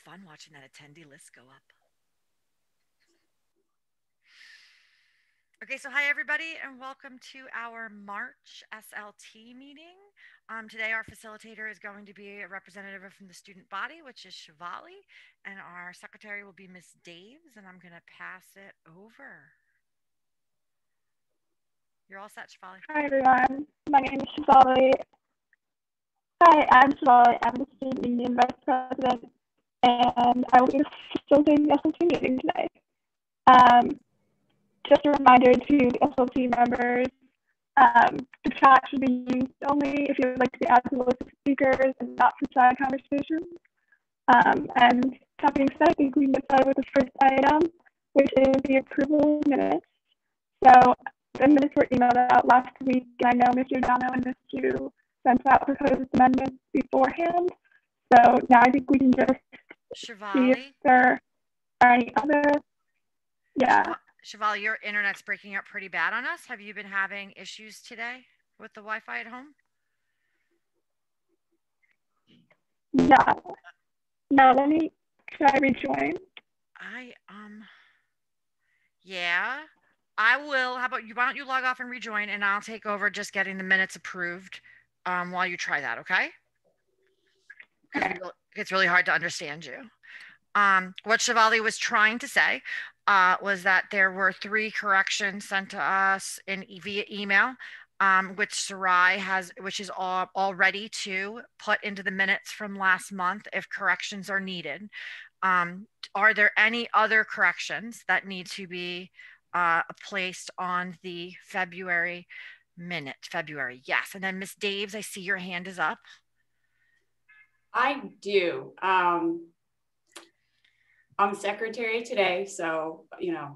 fun watching that attendee list go up. Okay, so hi everybody and welcome to our March SLT meeting. Today our facilitator is going to be a representative from the student body, which is Shivali, and our secretary will be Miss Daves, and I'm going to pass it over. You're all set, Shivali. Hi everyone, my name is Shivali. Hi, I'm Shivali. I'm the student union vice president, and I will be facilitating the SLT meeting today. Just a reminder to the SLT members, the chat should be used only if you would like to be added to the list of speakers and not for side conversations. And that being said, I think we can get started with the first item, which is the approval of minutes. So the minutes were emailed out last week, and I know Mr. Dano and Ms. Chu sent out proposed amendments beforehand. So now I think we can just see if there are any other. Yeah. Shivali, your internet's breaking up pretty bad on us. Have you been having issues today with the Wi-Fi at home? Yeah. No, let me try rejoin. Yeah, I will. How about you? Why don't you log off and rejoin, and I'll take over just getting the minutes approved while you try that, okay? Okay. It's really hard to understand you. What Shivali was trying to say was that there were 3 corrections sent to us via email, which Sarai which is all ready to put into the minutes from last month if corrections are needed. Are there any other corrections that need to be placed on the February minute? February, yes. And then Miss Daves, I see your hand is up. I do. I'm secretary today, so,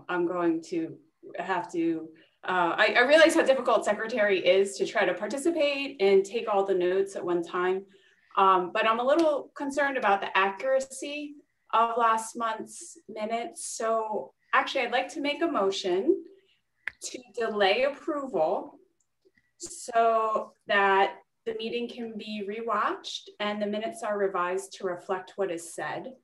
I'm going to have to, I realize how difficult secretary is to try to participate and take all the notes at one time. But I'm a little concerned about the accuracy of last month's minutes. So actually, I'd like to make a motion to delay approval so that the meeting can be rewatched and the minutes are revised to reflect what is said.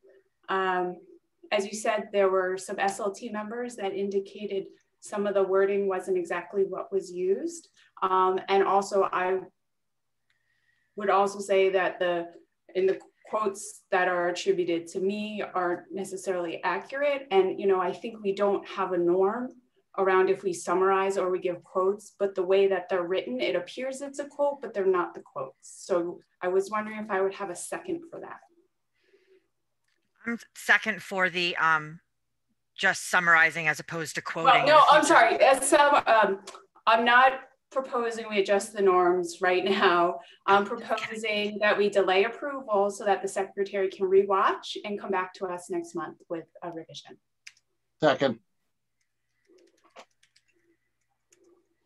As you said, there were some SLT members that indicated some of the wording wasn't exactly what was used. And also I would also say that in the quotes that are attributed to me aren't necessarily accurate. And, I think we don't have a norm around if we summarize or we give quotes, but the way that they're written, it appears it's a quote, but they're not the quotes. So I was wondering if I would have a second for that. Second for the just summarizing as opposed to quoting. Well, no, I'm sorry. I'm not proposing we adjust the norms right now. I'm proposing that we delay approval so that the secretary can rewatch and come back to us next month with a revision. Second.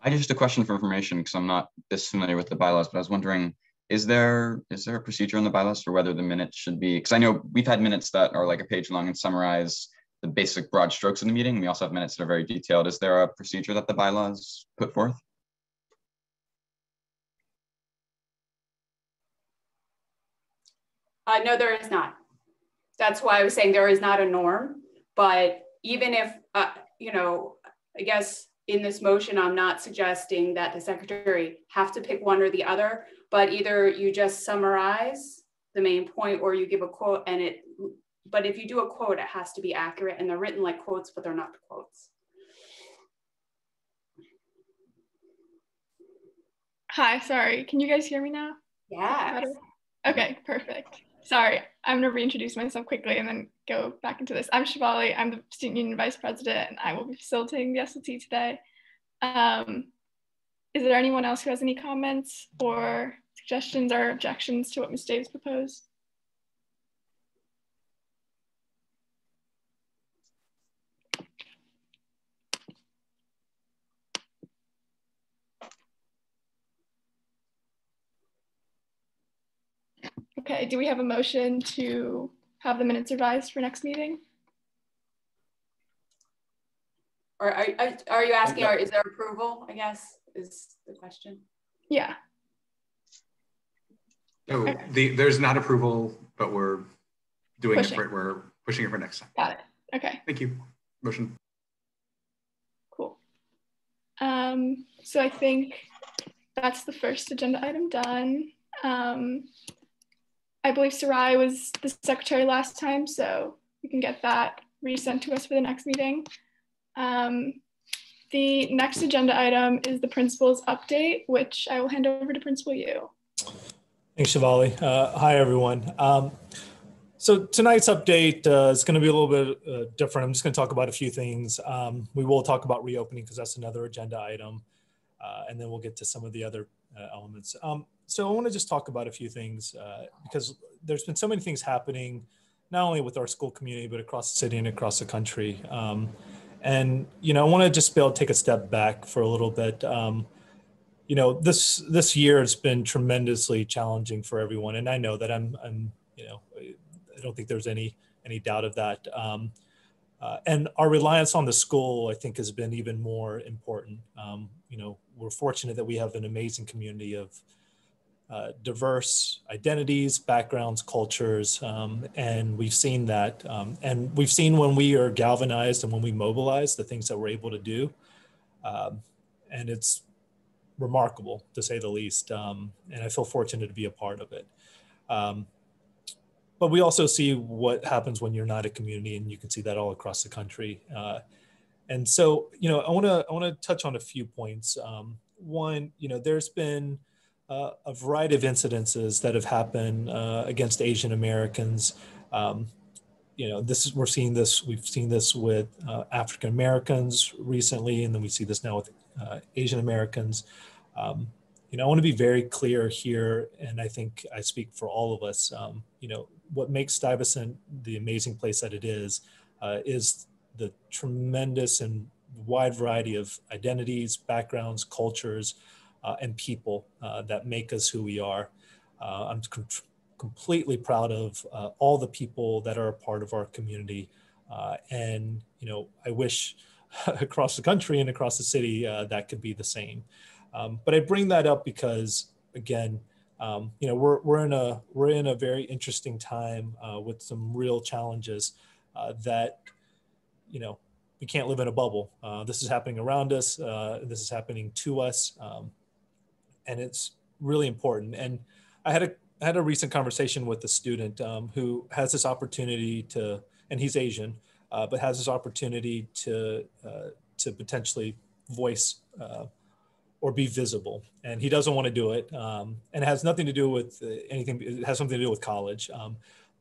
I just a question for information because I'm not this familiar with the bylaws, but I was wondering, is there a procedure in the bylaws for whether the minutes should be, because I know we've had minutes that are like a page long and summarize the basic broad strokes of the meeting. We also have minutes that are very detailed. Is there a procedure that the bylaws put forth? No, there is not. That's why I was saying there is not a norm, but even if, I guess in this motion, I'm not suggesting that the secretary have to pick one or the other, but either you just summarize the main point or you give a quote but if you do a quote, it has to be accurate and they're written like quotes, but they're not the quotes. Hi, sorry. Can you guys hear me now? Yeah. Okay, perfect. Sorry, I'm gonna reintroduce myself quickly and then go back into this. I'm Shivali, I'm the student union vice president and I will be facilitating the SLT today. Is there anyone else who has any comments or suggestions or objections to what Ms. Daves proposed? Okay, do we have a motion to have the minutes revised for next meeting? Or are you asking, or is there approval, I guess, is the question? Yeah. No, there's not approval, but we're doing it for, we're pushing it for next time. Got it. Okay. Thank you. Motion. Cool. So I think that's the first agenda item done. I believe Sarai was the secretary last time, so we can get that resent to us for the next meeting. The next agenda item is the principal's update, which I will hand over to Principal Yu. Thanks, Shivali. Hi, everyone. So tonight's update is going to be a little bit different. I'm just going to talk about a few things. We will talk about reopening because that's another agenda item, and then we'll get to some of the other elements. So I want to just talk about a few things because there's been so many things happening, not only with our school community, but across the city and across the country. And, you know, I want to just be able to take a step back for a little bit. You know, this year has been tremendously challenging for everyone. And I know that I'm you know, I don't think there's any doubt of that. And our reliance on the school, I think, has been even more important. You know, we're fortunate that we have an amazing community of diverse identities, backgrounds, cultures, and we've seen that. And we've seen when we are galvanized and when we mobilize the things that we're able to do. And it's remarkable, to say the least. And I feel fortunate to be a part of it. But we also see what happens when you're not a community, and you can see that all across the country. And so, you know, I want to touch on a few points. One, you know, there's been a variety of incidences that have happened against Asian Americans. You know, we've seen this with African Americans recently, and then we see this now with Asian Americans. You know, I want to be very clear here, and I think I speak for all of us. You know, what makes Stuyvesant the amazing place that it is the tremendous and wide variety of identities, backgrounds, cultures, and people that make us who we are. I'm completely proud of all the people that are a part of our community. And, you know, I wish across the country and across the city that could be the same. But I bring that up because, again, you know, we're in a very interesting time with some real challenges that, you know, we can't live in a bubble. This is happening around us. This is happening to us. And it's really important. And I had a recent conversation with a student who has this opportunity to, and he's Asian, but has this opportunity to potentially voice or be visible. And he doesn't want to do it. And it has nothing to do with anything. It has something to do with college.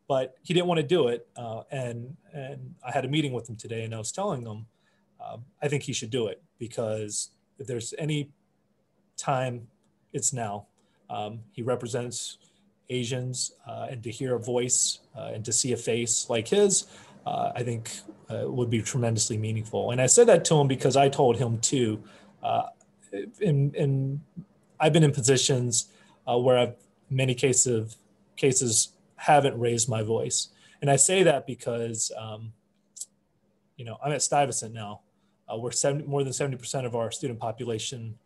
But he didn't want to do it. And I had a meeting with him today, and I was telling him, I think he should do it, because if there's any time, it's now. He represents Asians, and to hear a voice and to see a face like his, I think would be tremendously meaningful. And I said that to him because I told him too, and I've been in positions where I've many cases haven't raised my voice. And I say that because, you know, I'm at Stuyvesant now, where more than 70% of our student population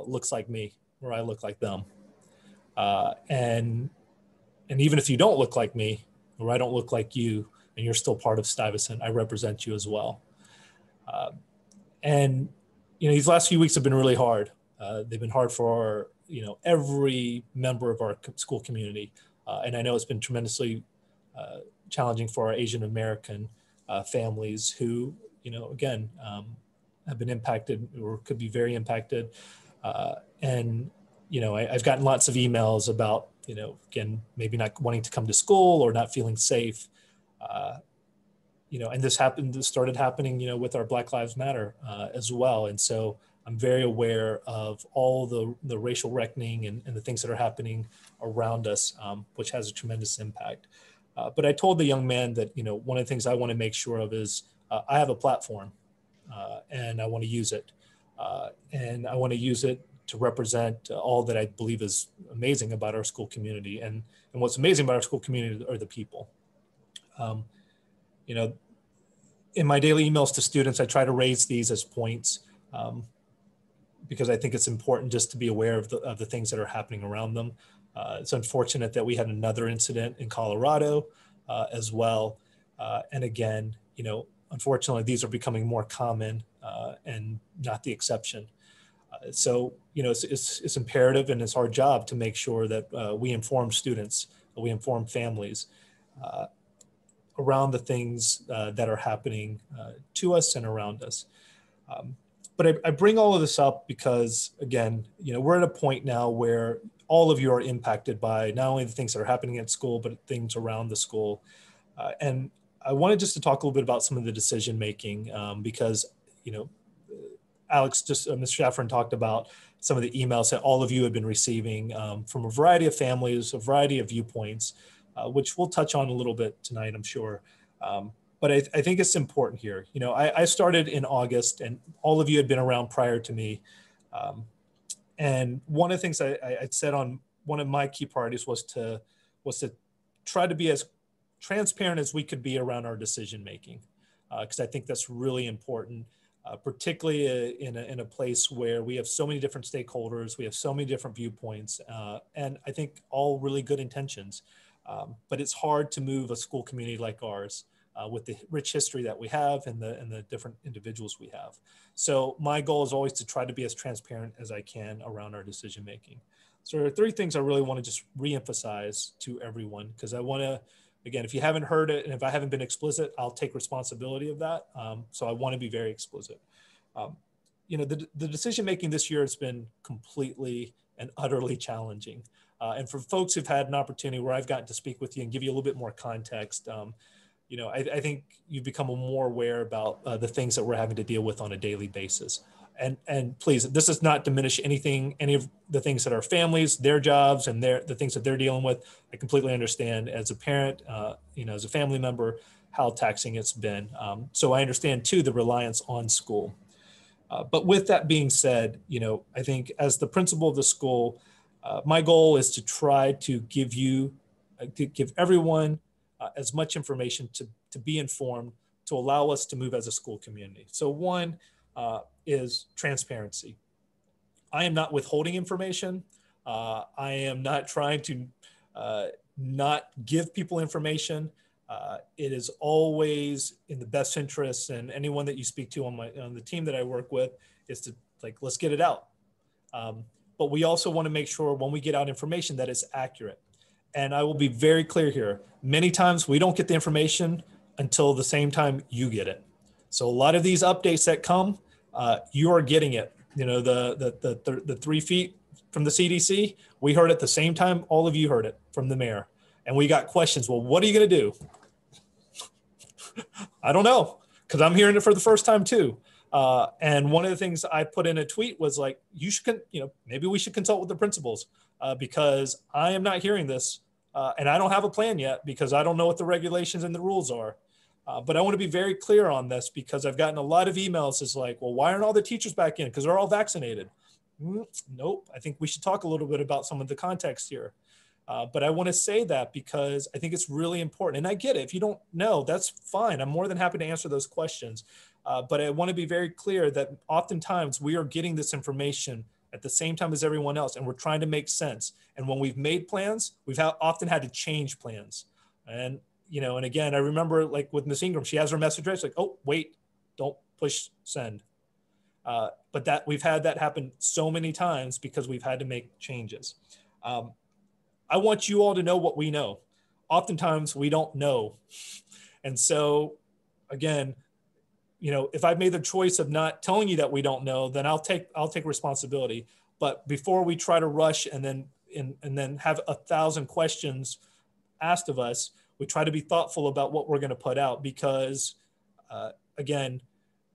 looks like me, or I look like them. And even if you don't look like me, or I don't look like you, and you're still part of Stuyvesant, I represent you as well. And, you know, these last few weeks have been really hard. They've been hard for, you know, every member of our school community. And I know it's been tremendously challenging for our Asian American families who, you know, again, have been impacted or could be very impacted. And, you know, I've gotten lots of emails about, you know, again, maybe not wanting to come to school or not feeling safe. You know, and this started happening, you know, with our Black Lives Matter as well. And so I'm very aware of all the racial reckoning and the things that are happening around us, which has a tremendous impact. But I told the young man that, you know, one of the things I want to make sure of is I have a platform and I want to use it. And I want to use it to represent all that I believe is amazing about our school community. And what's amazing about our school community are the people. You know, in my daily emails to students, I try to raise these as points because I think it's important just to be aware of the things that are happening around them. It's unfortunate that we had another incident in Colorado as well. And again, unfortunately, these are becoming more common and not the exception. So, it's imperative, and it's our job to make sure that we inform students, we inform families around the things that are happening to us and around us. But I bring all of this up because, again, we're at a point now where all of you are impacted by not only the things that are happening at school, but things around the school. And I wanted just to talk a little bit about some of the decision making because, Alex, Mr. Shaffron talked about some of the emails that all of you have been receiving from a variety of families, a variety of viewpoints, which we'll touch on a little bit tonight, I'm sure. But I think it's important here. I started in August, and all of you had been around prior to me. And one of the things I'd said on one of my key priorities was to try to be as transparent as we could be around our decision making, because I think that's really important. Particularly in a place where we have so many different stakeholders, we have so many different viewpoints, and I think all really good intentions. But it's hard to move a school community like ours with the rich history that we have and the different individuals we have. So my goal is always to try to be as transparent as I can around our decision making. So there are three things I really want to just reemphasize to everyone, because I want to, again, if you haven't heard it and if I haven't been explicit, I'll take responsibility of that. So I want to be very explicit. The decision-making this year has been completely and utterly challenging. And for folks who've had an opportunity where I've gotten to speak with you and give you a little bit more context, I think you've become more aware about the things that we're having to deal with on a daily basis. And please, this does not diminish any of the things that our families, their jobs, and the things that they're dealing with. I completely understand as a parent, as a family member, how taxing it's been. So I understand too the reliance on school. But with that being said, I think as the principal of the school, my goal is to try to give everyone as much information to be informed, to allow us to move as a school community. So one is transparency. I am not withholding information. I am not trying to not give people information. It is always in the best interest, and anyone that you speak to on the team that I work with is to let's get it out. But we also want to make sure when we get out information that it's accurate. And I will be very clear here. Many times we don't get the information until the same time you get it. So a lot of these updates that come, you are getting it. The 3 feet from the CDC, we heard it the same time all of you heard it from the mayor. And we got questions. Well, what are you going to do? I don't know, because I'm hearing it for the first time too. And one of the things I put in a tweet was you should, maybe we should consult with the principals because I am not hearing this. And I don't have a plan yet because I don't know what the regulations and the rules are. But I want to be very clear on this because I've gotten a lot of emails. It's well, why aren't all the teachers back in? Because they're all vaccinated. Nope. I think we should talk a little bit about some of the context here. But I want to say that because I think it's really important. And I get it. If you don't know, that's fine. I'm more than happy to answer those questions. But I want to be very clear that oftentimes we are getting this information at the same time as everyone else, and we're trying to make sense. And when we've made plans, we've often had to change plans. And, and again, I remember with Ms. Ingram, she has her message ready. It's oh, wait, don't push send. But that we've had that happen so many times because we've had to make changes. I want you all to know what we know. Oftentimes we don't know. And so again, if I've made the choice of not telling you that we don't know, then I'll take responsibility. But before we try to rush and then have 1,000 questions asked of us, we try to be thoughtful about what we're going to put out because, again,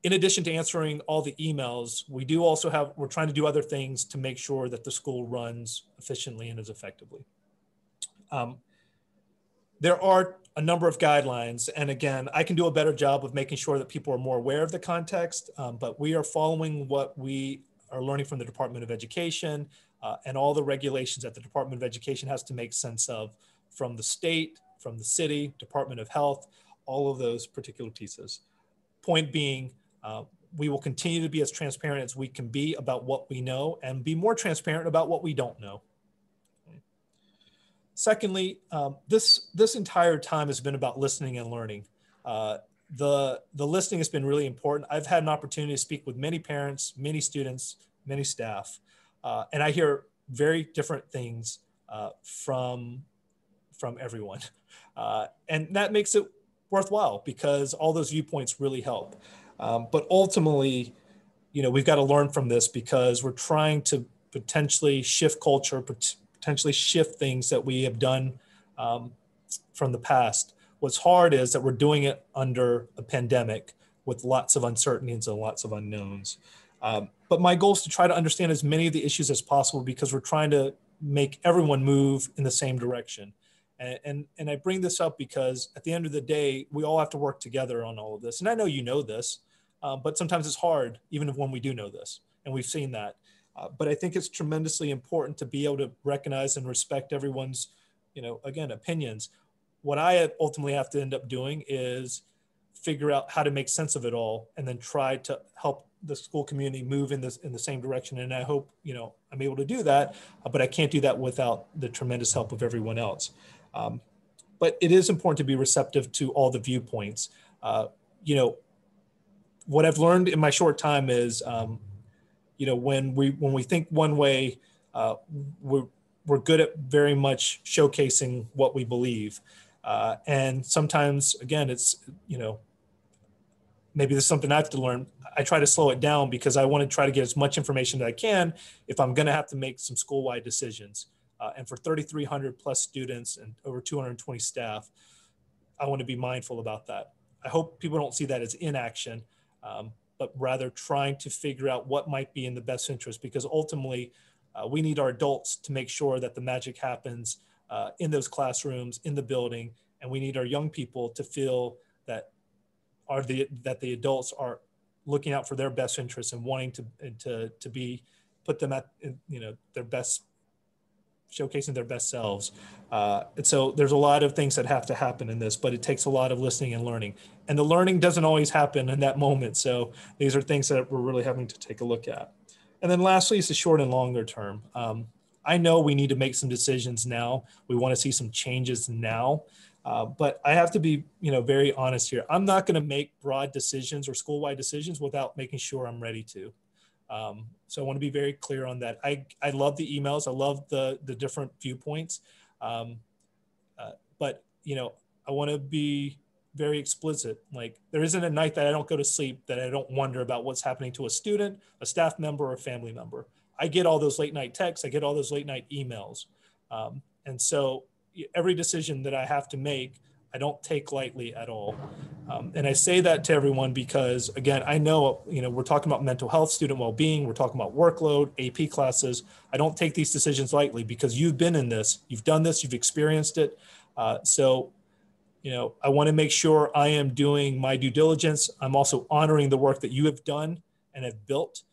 in addition to answering all the emails, we're trying to do other things to make sure that the school runs efficiently and as effectively. There are a number of guidelines. And again, I can do a better job of making sure that people are more aware of the context, but we are following what we are learning from the Department of Education and all the regulations that the Department of Education has to make sense of from the state, from the city, Department of Health, all of those particular pieces. Point being, we will continue to be as transparent as we can be about what we know and be more transparent about what we don't know. Secondly, this entire time has been about listening and learning. The listening has been really important. I've had an opportunity to speak with many parents, many students, many staff, and I hear very different things from everyone. And that makes it worthwhile because all those viewpoints really help. But ultimately, we've got to learn from this because we're trying to potentially shift culture, potentially shift things that we have done from the past. What's hard is that we're doing it under a pandemic with lots of uncertainties and lots of unknowns. But my goal is to try to understand as many of the issues as possible because we're trying to make everyone move in the same direction. And I bring this up because at the end of the day, we all have to work together on all of this. And I know you know this, but sometimes it's hard, even when we do know this, and we've seen that. But I think it's tremendously important to be able to recognize and respect everyone's, again, opinions. What I ultimately have to end up doing is figure out how to make sense of it all and then try to help the school community move in the same direction. And I hope, I'm able to do that, but I can't do that without the tremendous help of everyone else. But it is important to be receptive to all the viewpoints. What I've learned in my short time is, when we think one way, we're good at very much showcasing what we believe. And sometimes, again, it's, maybe there's something I have to learn. I try to slow it down because I want to try to get as much information as I can if I'm going to have to make some school-wide decisions. And for 3,300 plus students and over 220 staff, I want to be mindful about that. I hope people don't see that as inaction, but rather trying to figure out what might be in the best interest, because ultimately we need our adults to make sure that the magic happens in those classrooms, in the building, and we need our young people to feel that the adults are looking out for their best interests and wanting to put them at their best, showcasing their best selves. And so there's a lot of things that have to happen in this, but it takes a lot of listening and learning. And the learning doesn't always happen in that moment. So these are things that we're really having to take a look at. And then lastly, is the short and longer term. I know we need to make some decisions now. We want to see some changes now. But I have to be, very honest here. I'm not going to make broad decisions or school-wide decisions without making sure I'm ready to. So I want to be very clear on that. I love the emails. I love the different viewpoints. But, I want to be very explicit. Like, there isn't a night that I don't go to sleep that I don't wonder about what's happening to a student, a staff member, or a family member. I get all those late night texts. I get all those late night emails. And so every decision that I have to make, I don't take lightly at all. And I say that to everyone because, again, I know, we're talking about mental health, student well-being, we're talking about workload, AP classes. I don't take these decisions lightly because you've been in this, you've done this, you've experienced it. So, I want to make sure I am doing my due diligence. I'm also honoring the work that you have done and have built.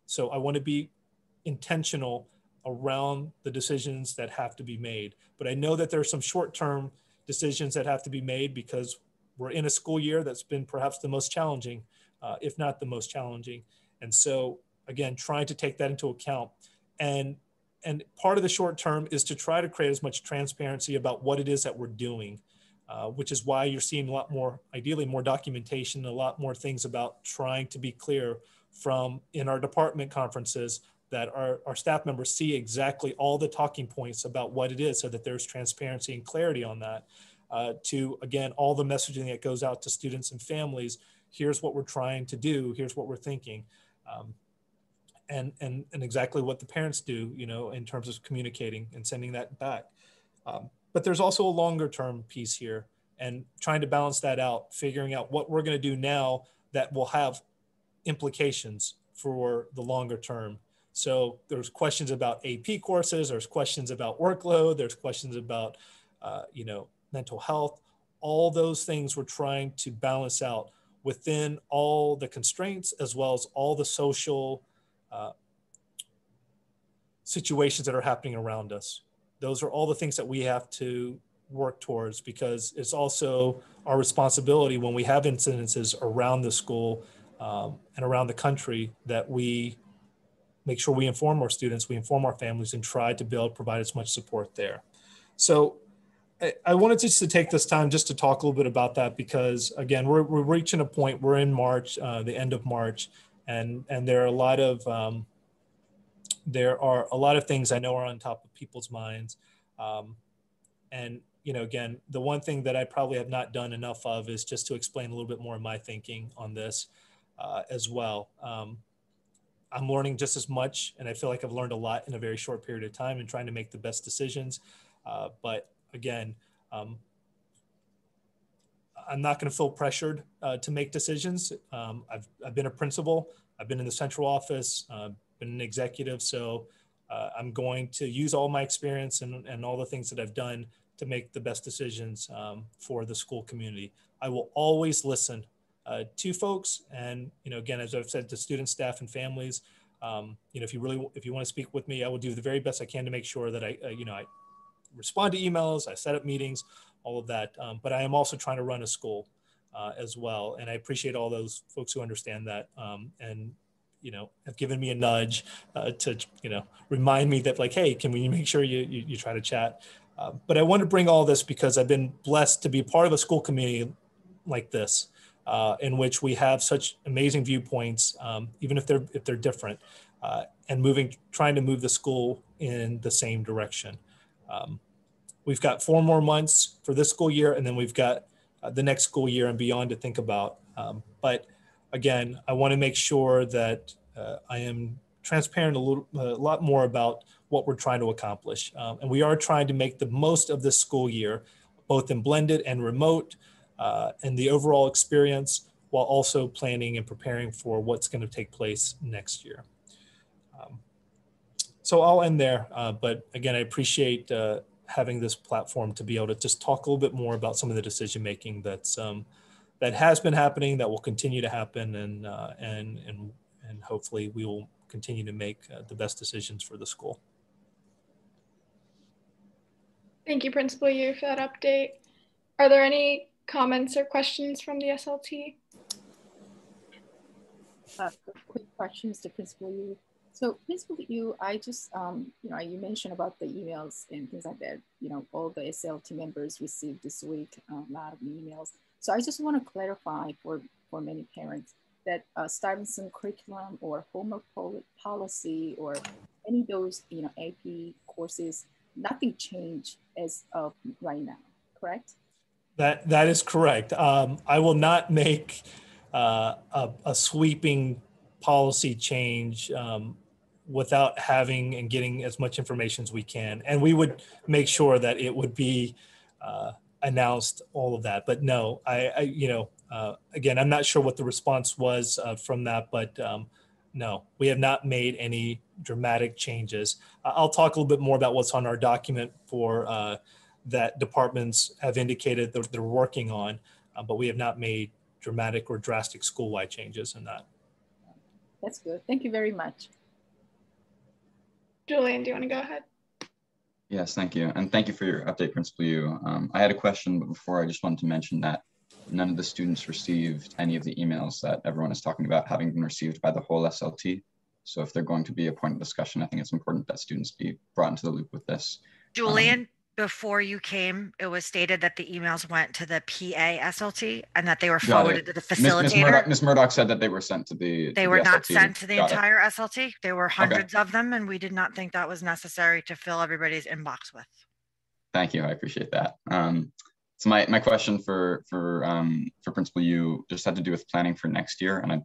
So I want to be intentional around the decisions that have to be made. But I know that there are some short-term decisions that have to be made because we're in a school year that's been perhaps the most challenging, if not the most challenging. And so, again, trying to take that into account. And part of the short term is to try to create as much transparency about what it is that we're doing, which is why you're seeing a lot more, ideally more documentation, a lot more things about trying to be clear from in our department conferences, that our staff members see exactly all the talking points about what it is so that there's transparency and clarity on that, to, again, all the messaging that goes out to students and families. Here's what we're trying to do. Here's what we're thinking. And exactly what the parents do, in terms of communicating and sending that back. But there's also a longer term piece here and trying to balance that out, figuring out what we're going to do now that will have implications for the longer term. So there's questions about AP courses, there's questions about workload, there's questions about, mental health. All those things we're trying to balance out within all the constraints as well as all the social situations that are happening around us. Those are all the things that we have to work towards, because it's also our responsibility when we have incidences around the school and around the country that we make sure we inform our students, we inform our families, and try to provide as much support there. So I wanted just to take this time just to talk a little bit about that, because again, we're reaching a point, we're in March, the end of March, and there are a lot of things I know are on top of people's minds. And, again, the one thing that I probably have not done enough of is just to explain a little bit more of my thinking on this as well. I'm learning just as much, and I feel like I've learned a lot in a very short period of time and trying to make the best decisions. But again, I'm not going to feel pressured to make decisions. I've been a principal, I've been in the central office, been an executive, so I'm going to use all my experience and all the things that I've done to make the best decisions for the school community. I will always listen to folks, and again, as I've said, to students, staff, and families. If you want to speak with me, I will do the very best I can to make sure that I respond to emails, I set up meetings, all of that. But I am also trying to run a school as well, and I appreciate all those folks who understand that and have given me a nudge to remind me that, like, hey, can we make sure you try to chat? But I want to bring all this because I've been blessed to be part of a school community like this, in which we have such amazing viewpoints, even if they're different, and trying to move the school in the same direction. We've got 4 more months for this school year, and then we've got the next school year and beyond to think about. But again, I want to make sure that I am transparent a lot more about what we're trying to accomplish. And we are trying to make the most of this school year, both in blended and remote, and the overall experience, while also planning and preparing for what's going to take place next year. So I'll end there. But again, I appreciate having this platform to be able to just talk a little bit more about some of the decision making that has been happening, that will continue to happen, and hopefully we will continue to make the best decisions for the school. Thank you, Principal Yu, for that update. Are there any comments or questions from the SLT? Quick questions to Principal Yu. So Principal Yu, I just, you mentioned about the emails and things like that. All the SLT members received this week a lot of emails. So I just want to clarify for many parents that Stuyvesant curriculum or homework policy or any of those, AP courses, nothing changed as of right now, correct? That is correct. I will not make a sweeping policy change without having and getting as much information as we can. And we would make sure that it would be announced, all of that. But no, again, I'm not sure what the response was from that, but no, we have not made any dramatic changes. I'll talk a little bit more about what's on our document for that departments have indicated that they're working on, but we have not made dramatic or drastic school-wide changes in that. That's good. Thank you very much. Julian, do you want to go ahead? Yes, thank you. And thank you for your update, Principal Yu. I had a question, but before I just wanted to mention that none of the students received any of the emails that everyone is talking about having been received by the whole SLT. So if they're going to be a point of discussion, I think it's important that students be brought into the loop with this. Julian, before you came, it was stated that the emails went to the PA SLT and that they were forwarded to the facilitator. Ms. Murdoch said that they were sent to the They were not SLT. sent to the entire SLT. There were hundreds of them, and we did not think that was necessary to fill everybody's inbox with. Thank you. I appreciate that. So my question for Principal Yu just had to do with planning for next year. And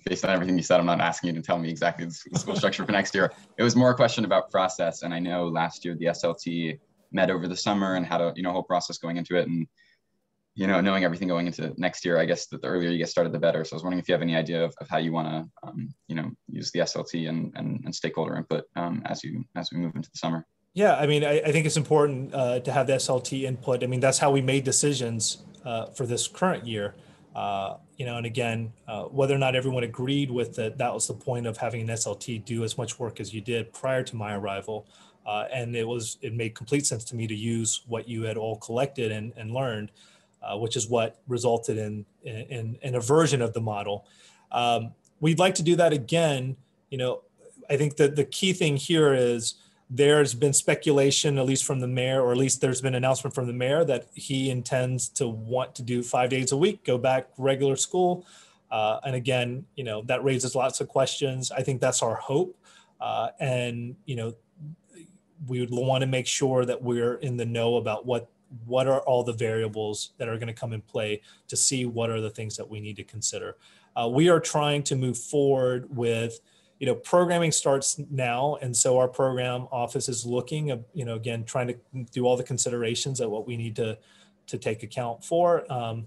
based on everything you said, I'm not asking you to tell me exactly the school structure for next year. It was more a question about process. And I know last year the SLT met over the summer and had a whole process going into it. And knowing everything going into next year, I guess that the earlier you get started, the better. So I was wondering if you have any idea of how you want to use the SLT and stakeholder input as we move into the summer. Yeah, I mean, I think it's important to have the SLT input. I mean, that's how we made decisions for this current year. And again, whether or not everyone agreed with it, that was the point of having an SLT do as much work as you did prior to my arrival. And it made complete sense to me to use what you had all collected and learned, which is what resulted in a version of the model. We'd like to do that again. I think that the key thing here is There's been speculation, at least from the mayor, or at least there's been an announcement from the mayor that he intends to want to do 5 days a week, go back regular school. And again, that raises lots of questions. I think that's our hope. And we would want to make sure that we're in the know about what are all the variables that are going to come in play to see what are the things that we need to consider. We are trying to move forward with, programming starts now. And so our program office is looking, again, trying to do all the considerations of what we need to take account for,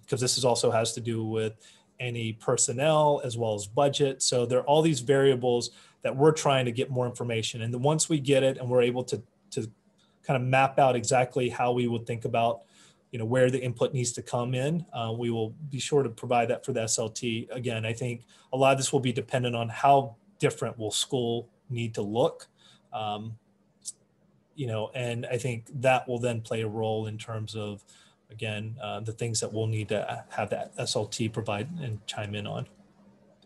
because this also has to do with any personnel as well as budget. So there are all these variables that we're trying to get more information. And then once we get it and we're able to kind of map out exactly how we would think about, where the input needs to come in, we will be sure to provide that for the SLT. Again, I think a lot of this will be dependent on how different will school need to look. And I think that will then play a role in terms of, again, the things that we'll need to have that SLT provide and chime in on.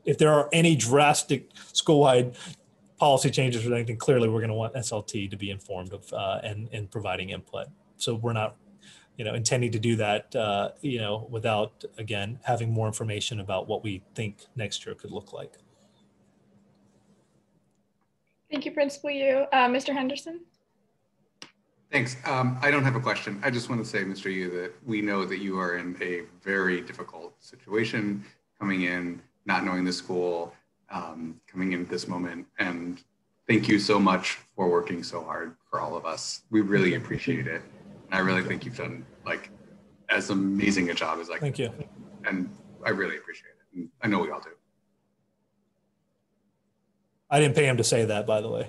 If there are any drastic school-wide policy changes or anything, clearly we're going to want SLT to be informed of and providing input. So we're not, intending to do that, without, again, having more information about what we think next year could look like. Thank you, Principal Yu. Mr. Henderson? Thanks. I don't have a question. I just want to say, Mr. Yu, that we know that you are in a very difficult situation coming in, not knowing the school, coming in at this moment. And thank you so much for working so hard for all of us. We really appreciate it. And I really think you've done as amazing a job as I can. Thank you. And I really appreciate it. And I know we all do. I didn't pay him to say that, by the way.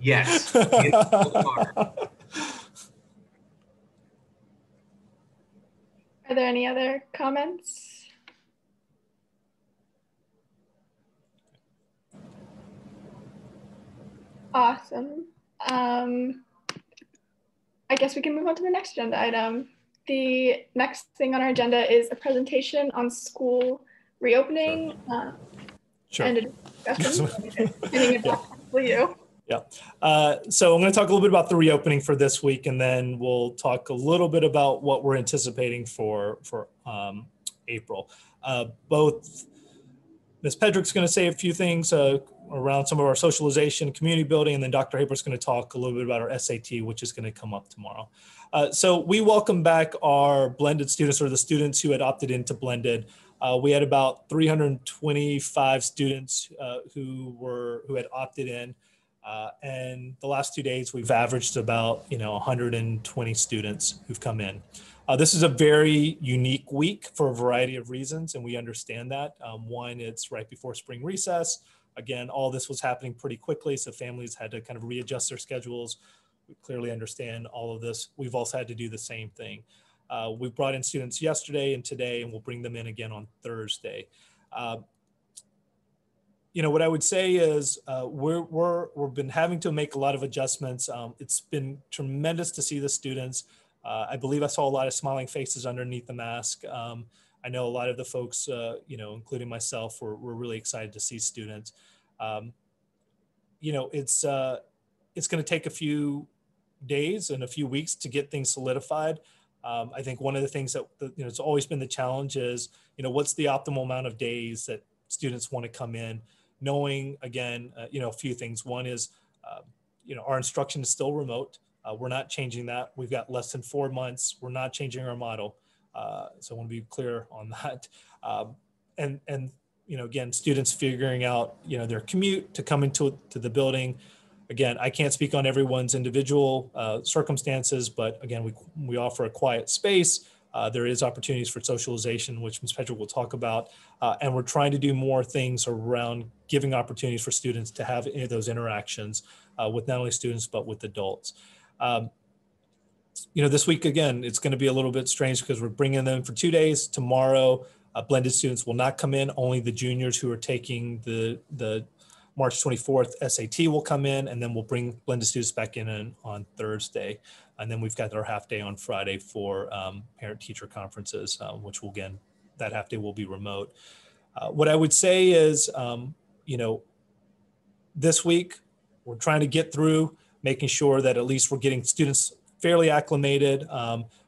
Yes. Are there any other comments? Awesome. I guess we can move on to the next agenda item. The next thing on our agenda is a presentation on school reopening. Sure. And a discussion. Handing it back to you. Yeah. So I'm going to talk a little bit about the reopening for this week, and then we'll talk a little bit about what we're anticipating for April. Both Ms. Pedrick's going to say a few things around some of our socialization, community building, and then Dr. Haber's going to talk a little bit about our SAT, which is going to come up tomorrow. So we welcome back our blended students, or the students who had opted into blended. We had about 325 students who had opted in. And the last 2 days, we've averaged about 120 students who've come in. This is a very unique week for a variety of reasons, and we understand that. One, it's right before spring recess. Again, all this was happening pretty quickly, so families had to kind of readjust their schedules. We clearly understand all of this. We've also had to do the same thing. We brought in students yesterday and today, and we'll bring them in again on Thursday. What I would say is we've been having to make a lot of adjustments. It's been tremendous to see the students. I believe I saw a lot of smiling faces underneath the mask. I know a lot of the folks, including myself, were really excited to see students. It's going to take a few days and a few weeks to get things solidified. I think one of the things that it's always been the challenge is, what's the optimal amount of days that students want to come in, knowing, again, a few things. One is, our instruction is still remote. We're not changing that. We've got less than 4 months. We're not changing our model. So I want to be clear on that. And again, students figuring out, their commute to come into the building. Again, I can't speak on everyone's individual circumstances, but again, we offer a quiet space. There is opportunities for socialization, which Ms. Pedrick will talk about. And we're trying to do more things around giving opportunities for students to have those interactions with not only students, but with adults. This week, again, it's going to be a little bit strange because we're bringing them for 2 days. Tomorrow, blended students will not come in. Only the juniors who are taking the March 24th SAT will come in, and then we'll bring blended students back in on Thursday. And then we've got our half day on Friday for parent-teacher conferences, which will, again, that half day will be remote. What I would say is, this week, we're trying to get through, making sure that at least we're getting students fairly acclimated.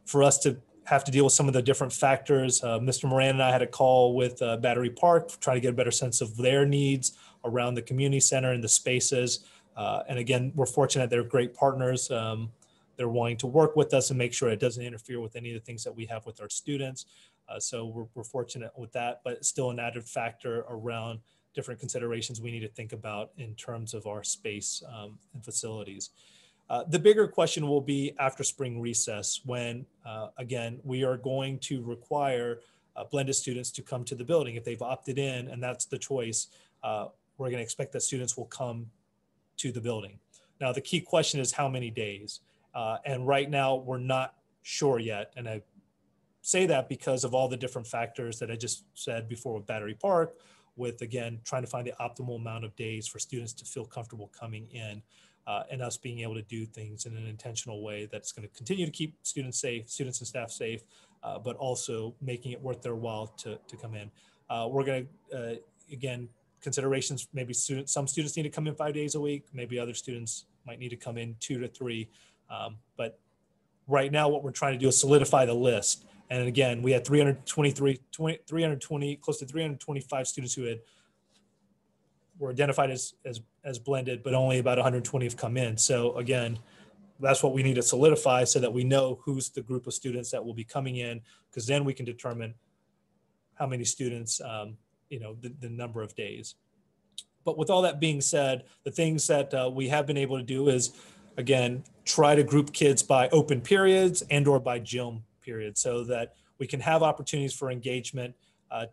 For us to have to deal with some of the different factors. Mr. Moran and I had a call with Battery Park, trying to get a better sense of their needs around the community center and the spaces. And again, we're fortunate they're great partners. They're wanting to work with us and make sure it doesn't interfere with any of the things that we have with our students. So we're fortunate with that, but it's still an added factor around different considerations we need to think about in terms of our space and facilities. The bigger question will be after spring recess when, again, we are going to require blended students to come to the building. If they've opted in and that's the choice, we're going to expect that students will come to the building. Now, the key question is how many days? And right now, we're not sure yet. And I say that because of all the different factors that I just said before with Battery Park, with, again, trying to find the optimal amount of days for students to feel comfortable coming in. And us being able to do things in an intentional way that's going to continue to keep students safe, students and staff safe, but also making it worth their while to come in. We're going to, again, considerations, maybe some students need to come in 5 days a week, maybe other students might need to come in 2 to 3. But right now, what we're trying to do is solidify the list. And again, we had 320, close to 325 students who were identified as blended, but only about 120 have come in. So again, that's what we need to solidify so that we know who's the group of students that will be coming in, because then we can determine how many students, the number of days. But with all that being said, the things that we have been able to do is, again, try to group kids by open periods and or by gym periods so that we can have opportunities for engagement,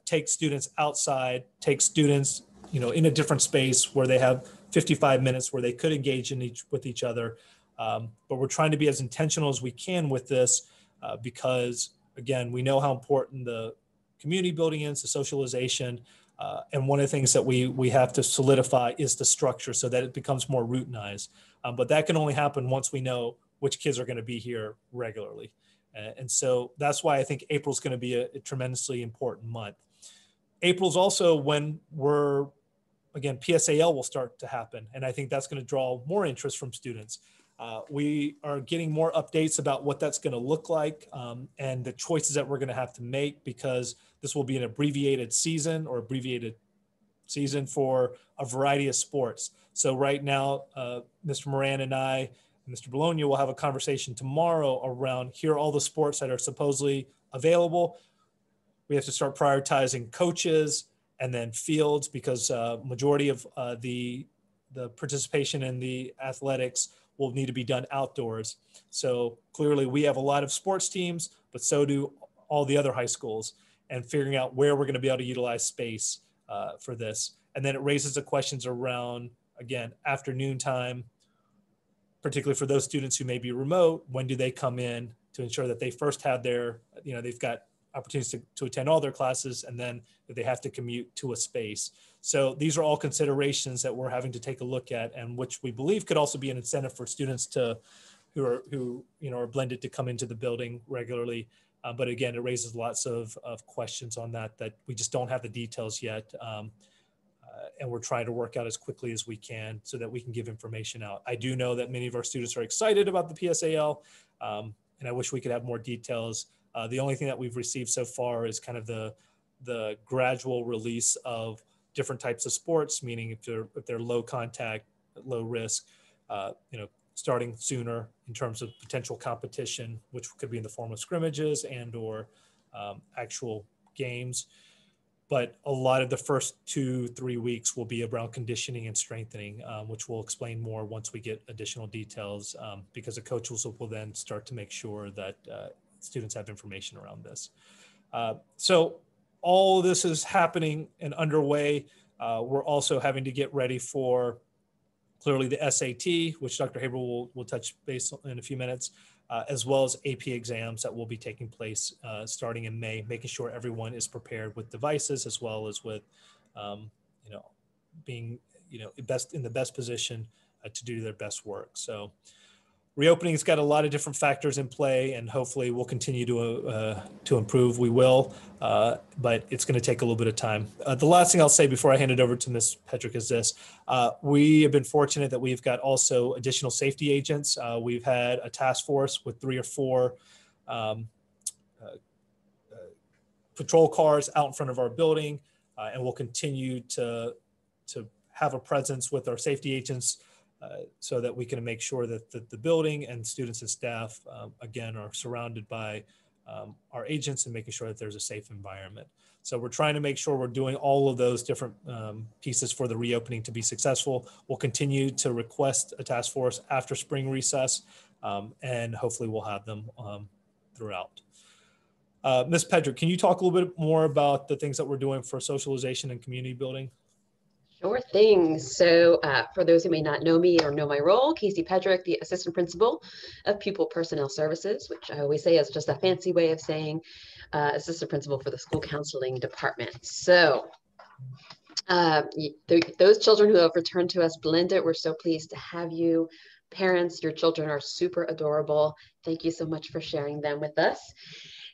take students outside, take students in a different space where they have 55 minutes where they could engage with each other. But we're trying to be as intentional as we can with this because, again, we know how important the community building is, the socialization. And one of the things that we have to solidify is the structure so that it becomes more routinized. But that can only happen once we know which kids are going to be here regularly. And so that's why I think April is going to be a tremendously important month. April's also when again, PSAL will start to happen. And I think that's going to draw more interest from students. We are getting more updates about what that's going to look like and the choices that we're going to have to make, because this will be an abbreviated season for a variety of sports. So right now, Mr. Moran and I, Mr. Bologna will have a conversation tomorrow around here are all the sports that are supposedly available. We have to start prioritizing coaches and then fields, because majority of the participation in the athletics will need to be done outdoors. So clearly we have a lot of sports teams, but so do all the other high schools, and figuring out where we're going to be able to utilize space for this. And then it raises the questions around, again, afternoon time, particularly for those students who may be remote, when do they come in to ensure that they first have their, they've got opportunities to attend all their classes, and then that they have to commute to a space. So these are all considerations that we're having to take a look at, and which we believe could also be an incentive for students who are blended to come into the building regularly. But again, it raises lots of questions on that we just don't have the details yet. And we're trying to work out as quickly as we can so that we can give information out. I do know that many of our students are excited about the PSAL, and I wish we could have more details. The only thing that we've received so far is kind of the gradual release of different types of sports, meaning if they're low contact, low risk, starting sooner in terms of potential competition, which could be in the form of scrimmages and or actual games. But a lot of the first 2-3 weeks will be around conditioning and strengthening, which we'll explain more once we get additional details, because the coaches will then start to make sure that students have information around this. So all of this is happening and underway. We're also having to get ready for clearly the SAT, which Dr. Haber will touch base in a few minutes, as well as AP exams that will be taking place starting in May, making sure everyone is prepared with devices as well as with, being, in the best position to do their best work. So reopening's got a lot of different factors in play, and hopefully we'll continue to improve. We will, but it's going to take a little bit of time. The last thing I'll say before I hand it over to Ms. Petrick is this. We have been fortunate that we've got also additional safety agents. We've had a task force with 3 or 4 patrol cars out in front of our building, and we'll continue to have a presence with our safety agents so that we can make sure that the building and students and staff, again, are surrounded by our agents and making sure that there's a safe environment. So we're trying to make sure we're doing all of those different pieces for the reopening to be successful. We'll continue to request a task force after spring recess, and hopefully we'll have them throughout. Ms. Petrick, can you talk a little bit more about the things that we're doing for socialization and community building? Sure thing. So for those who may not know me or know my role, Casey Petrick, the Assistant Principal of Pupil Personnel Services, which I always say is just a fancy way of saying Assistant Principal for the School Counseling Department. So those children who have returned to us, Belinda, we're so pleased to have you. Parents, your children are super adorable. Thank you so much for sharing them with us.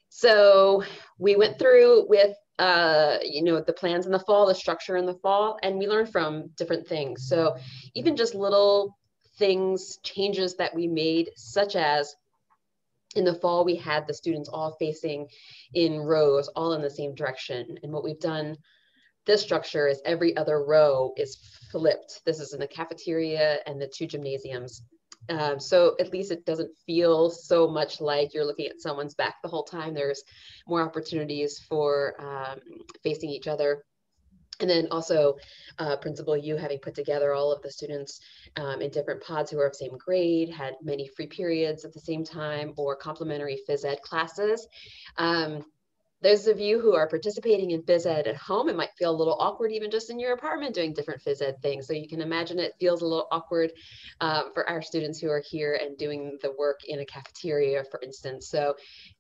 So we went through with the plans in the fall, the structure in the fall, and we learned from different things. So even just little things, changes that we made, such as in the fall, we had the students all facing in rows, all in the same direction. And what we've done, this structure is every other row is flipped. This is in the cafeteria and the 2 gymnasiums. So at least it doesn't feel so much like you're looking at someone's back the whole time. There's more opportunities for facing each other. And then also, Principal Yu, having put together all of the students in different pods who are of same grade, had many free periods at the same time or complementary phys ed classes. Those of you who are participating in phys ed at home, it might feel a little awkward even just in your apartment doing different phys ed things. So you can imagine it feels a little awkward for our students who are here and doing the work in a cafeteria, for instance. So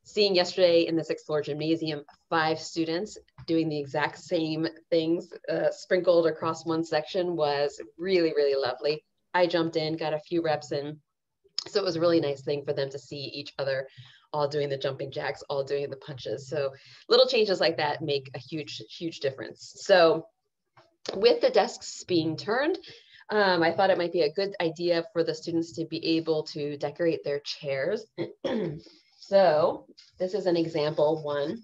seeing yesterday in the 6th floor gymnasium, 5 students doing the exact same things sprinkled across one section was really, really lovely. I jumped in, got a few reps in. So it was a really nice thing for them to see each other all doing the jumping jacks, all doing the punches. So little changes like that make a huge, huge difference. So with the desks being turned, I thought it might be a good idea for the students to be able to decorate their chairs. So this is an example one.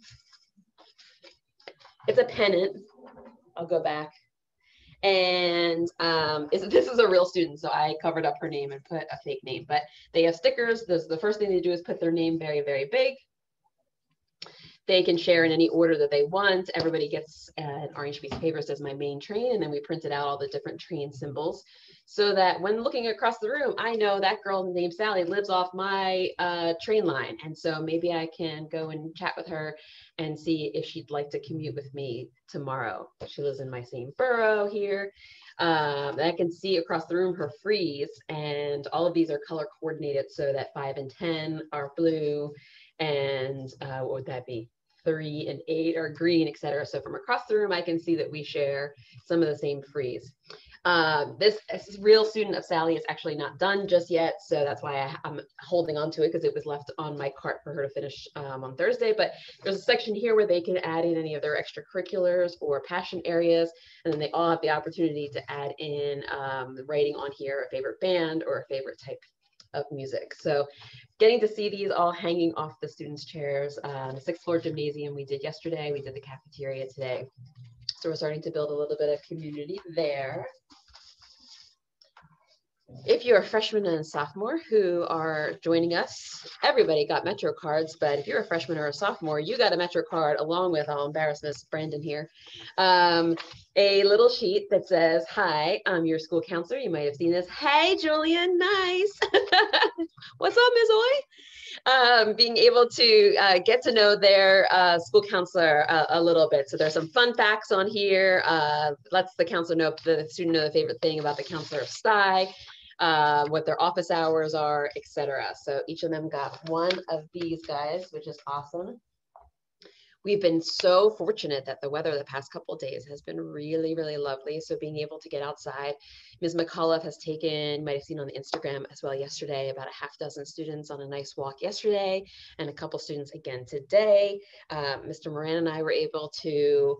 It's a pennant. I'll go back. And this is a real student, so I covered up her name and put a fake name, but they have stickers. The first thing they do is put their name very, very big. They can share in any order that they want. Everybody gets an orange piece of paper that says my main train, and then we printed out all the different train symbols so that when looking across the room, I know that girl named Sally lives off my train line. And so maybe I can go and chat with her and see if she'd like to commute with me tomorrow. She lives in my same borough here. I can see across the room her freeze, and all of these are color coordinated so that 5 and 10 are blue, and what would that be? 3 and 8 are green, etc. So from across the room, I can see that we share some of the same freeze. This real student of Sally is actually not done just yet, so that's why I'm holding on to it, because it was left on my cart for her to finish on Thursday. But there's a section here where they can add in any of their extracurriculars or passion areas, and then they all have the opportunity to add in writing on here, a favorite band or a favorite type of music. So getting to see these all hanging off the students' chairs. The 6th floor gymnasium we did yesterday, we did the cafeteria today. So we're starting to build a little bit of community there. If you're a freshman and a sophomore who are joining us, everybody got Metro cards, but if you're a freshman or a sophomore, you got a Metro card along with, I'll embarrass Miss Brandon here, a little sheet that says, hi, I'm your school counselor. You might have seen this. Hey, Julian, nice. What's up, Ms. Oy? Being able to get to know their school counselor a little bit. So there's some fun facts on here. Lets the counselor know, the student know the favorite thing about the counselor of Stuyvesant, what their office hours are, etc. So each of them got one of these guys, which is awesome. we've been so fortunate that the weather the past couple of days has been really, really lovely. So being able to get outside, Ms. McAuliffe has taken, you might have seen on the Instagram as well yesterday, about a half dozen students on a nice walk yesterday, and a couple students again today. Mr. Moran and I were able to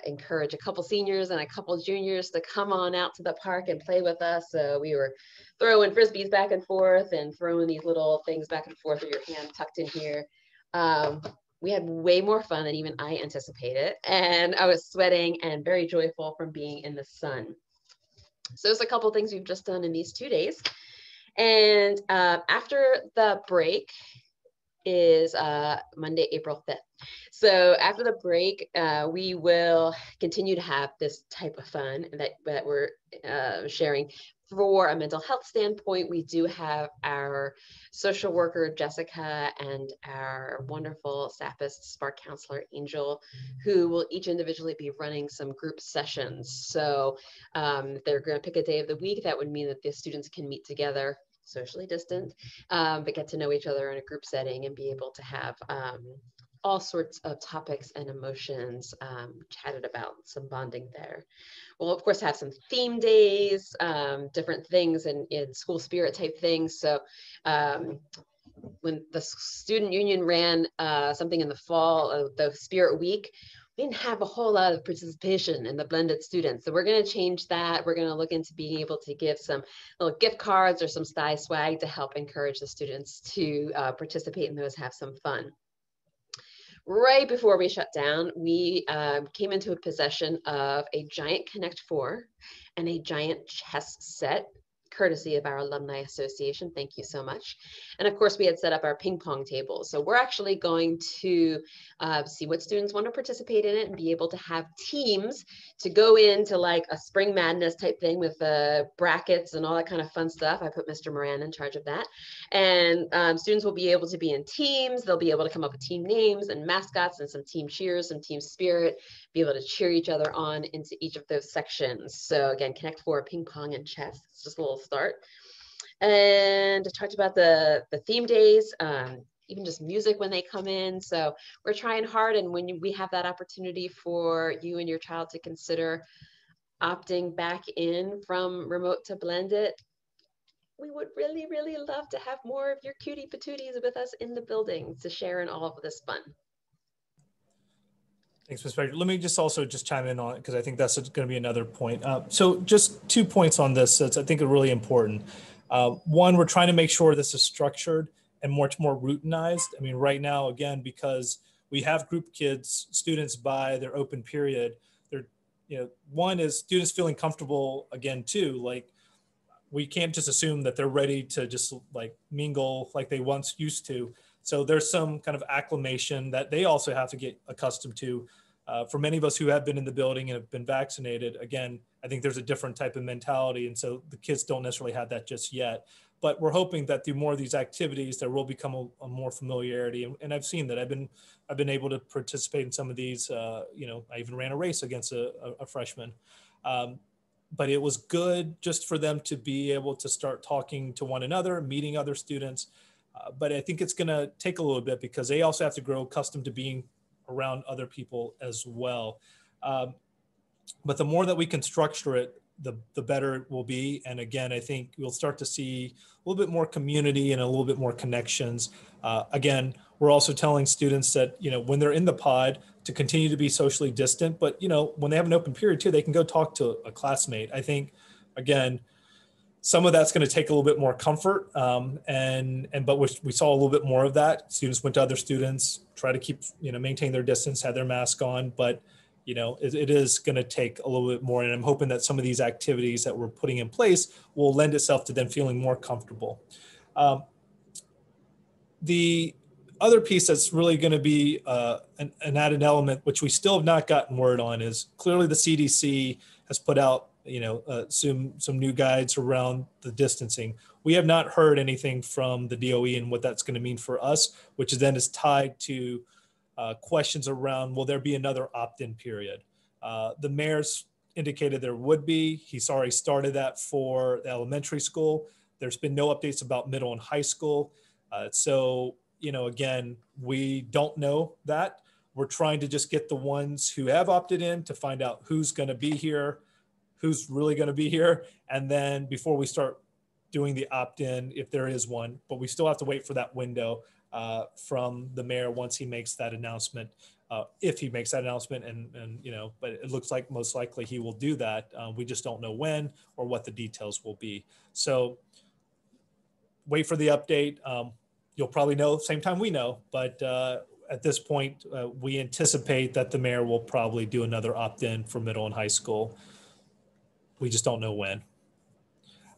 encourage a couple seniors and a couple juniors to come on out to the park and play with us. So we were throwing frisbees back and forth and throwing these little things back and forth with your hand tucked in here. We had way more fun than even I anticipated. And I was sweating and very joyful from being in the sun. So there's a couple things we've just done in these 2 days. And after the break is Monday, April 5th. So after the break, we will continue to have this type of fun that we're sharing. For a mental health standpoint, we do have our social worker, Jessica, and our wonderful SAPist Spark counselor, Angel, who will each individually be running some group sessions. So they're going to pick a day of the week. That would mean that the students can meet together, socially distant, but get to know each other in a group setting and be able to have all sorts of topics and emotions chatted about, some bonding there. We'll of course have some theme days, different things in school spirit type things. So when the student union ran something in the fall of the Spirit Week, we didn't have a whole lot of participation in the blended students. So we're going to change that. We're going to look into being able to give some little gift cards or some Sty swag to help encourage the students to participate in those, have some fun. Right before we shut down, we came into possession of a giant Connect 4 and a giant chess set, courtesy of our Alumni Association. Thank you so much. And of course, we had set up our ping pong table. So we're actually going to see what students want to participate in it and be able to have teams to go into like a spring madness type thing with brackets and all that kind of fun stuff. I put Mr. Moran in charge of that. And students will be able to be in teams. They'll be able to come up with team names and mascots and some team cheers, some team spirit, be able to cheer each other on into each of those sections. So again, Connect 4, ping pong, and chess. It's just a little start. And I talked about the theme days, even just music when they come in. So we're trying hard, and when we have that opportunity for you and your child to consider opting back in from remote to blended, we would really, really love to have more of your cutie patooties with us in the building to share in all of this fun. Thanks, Ms. Baker. Let me just also chime in on it, because I think that's going to be another point. So just 2 points on this that's I think are really important. One, we're trying to make sure this is structured and much more routinized. I mean, right now, again, because we have group kids, students by their open period, they're, one is students feeling comfortable again, too. Like, we can't just assume that they're ready to just like mingle like they once used to. So there's some kind of acclimation that they also have to get accustomed to. For many of us who have been in the building and have been vaccinated, again, I think there's a different type of mentality. And so the kids don't necessarily have that just yet. But we're hoping that through more of these activities, there will become a more familiarity. And I've seen that. I've been able to participate in some of these. I even ran a race against a freshman. But it was good just for them to be able to start talking to one another, meeting other students. But I think it's going to take a little bit, because they also have to grow accustomed to being around other people as well. But the more that we can structure it, the better it will be. And again, I think we'll start to see a little bit more community and a little bit more connections. Again, we're also telling students that, when they're in the pod, to continue to be socially distant, but, when they have an open period too, they can go talk to a classmate. I think, again, some of that's going to take a little bit more comfort. But we saw a little bit more of that. Students went to other students, try to keep, maintain their distance, had their mask on, but it is going to take a little bit more. And I'm hoping that some of these activities that we're putting in place will lend itself to them feeling more comfortable. The other piece that's really going to be an added element, which we still have not gotten word on, is clearly the CDC has put out, some new guides around the distancing. We have not heard anything from the DOE and what that's going to mean for us, which then is tied to questions around, will there be another opt-in period? The mayor's indicated there would be. He's already started that for the elementary school. There's been no updates about middle and high school. So again, we don't know that. We're trying to just get the ones who have opted in to find out who's going to be here, who's really going to be here. And then before we start doing the opt-in, if there is one, but we still have to wait for that window from the mayor once he makes that announcement. If he makes that announcement, and you know, but it looks like most likely he will do that. We just don't know when or what the details will be. So wait for the update. You'll probably know same time we know, but at this point, we anticipate that the mayor will probably do another opt-in for middle and high school. We just don't know when.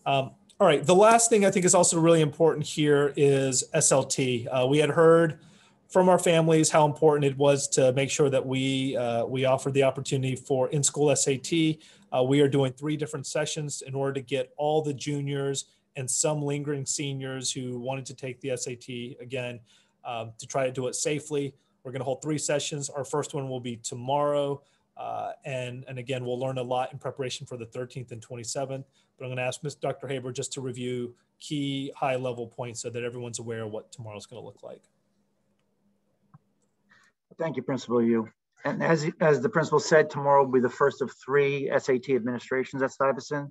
All right, the last thing I think is also really important here is SLT. We had heard from our families how important it was to make sure that we offered the opportunity for in-school SAT. We are doing 3 different sessions in order to get all the juniors and some lingering seniors who wanted to take the SAT again, to try to do it safely. We're going to hold 3 sessions. Our first one will be tomorrow. And again, we'll learn a lot in preparation for the 13th and 27th. But I'm going to ask Dr. Haber just to review key high-level points so that everyone's aware of what tomorrow's going to look like. Thank you, Principal Yu. And as the principal said, tomorrow will be the first of 3 SAT administrations at Stuyvesant.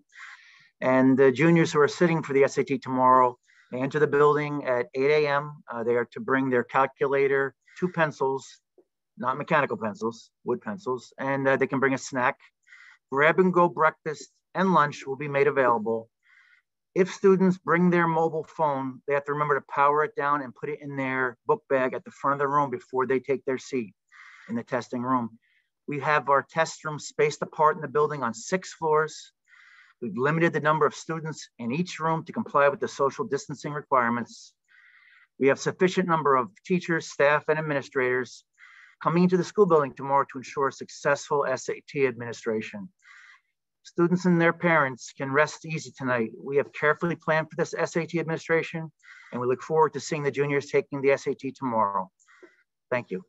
And the juniors who are sitting for the SAT tomorrow, they enter the building at 8 a.m. They are to bring their calculator, 2 pencils, not mechanical pencils, wood pencils, and they can bring a snack. Grab and go breakfast and lunch will be made available. If students bring their mobile phone, they have to remember to power it down and put it in their book bag at the front of the room before they take their seat in the testing room. We have our test rooms spaced apart in the building on 6 floors. We've limited the number of students in each room to comply with the social distancing requirements. We have sufficient number of teachers, staff, and administrators coming into the school building tomorrow to ensure successful SAT administration. Students and their parents can rest easy tonight. We have carefully planned for this SAT administration, and we look forward to seeing the juniors taking the SAT tomorrow. Thank you.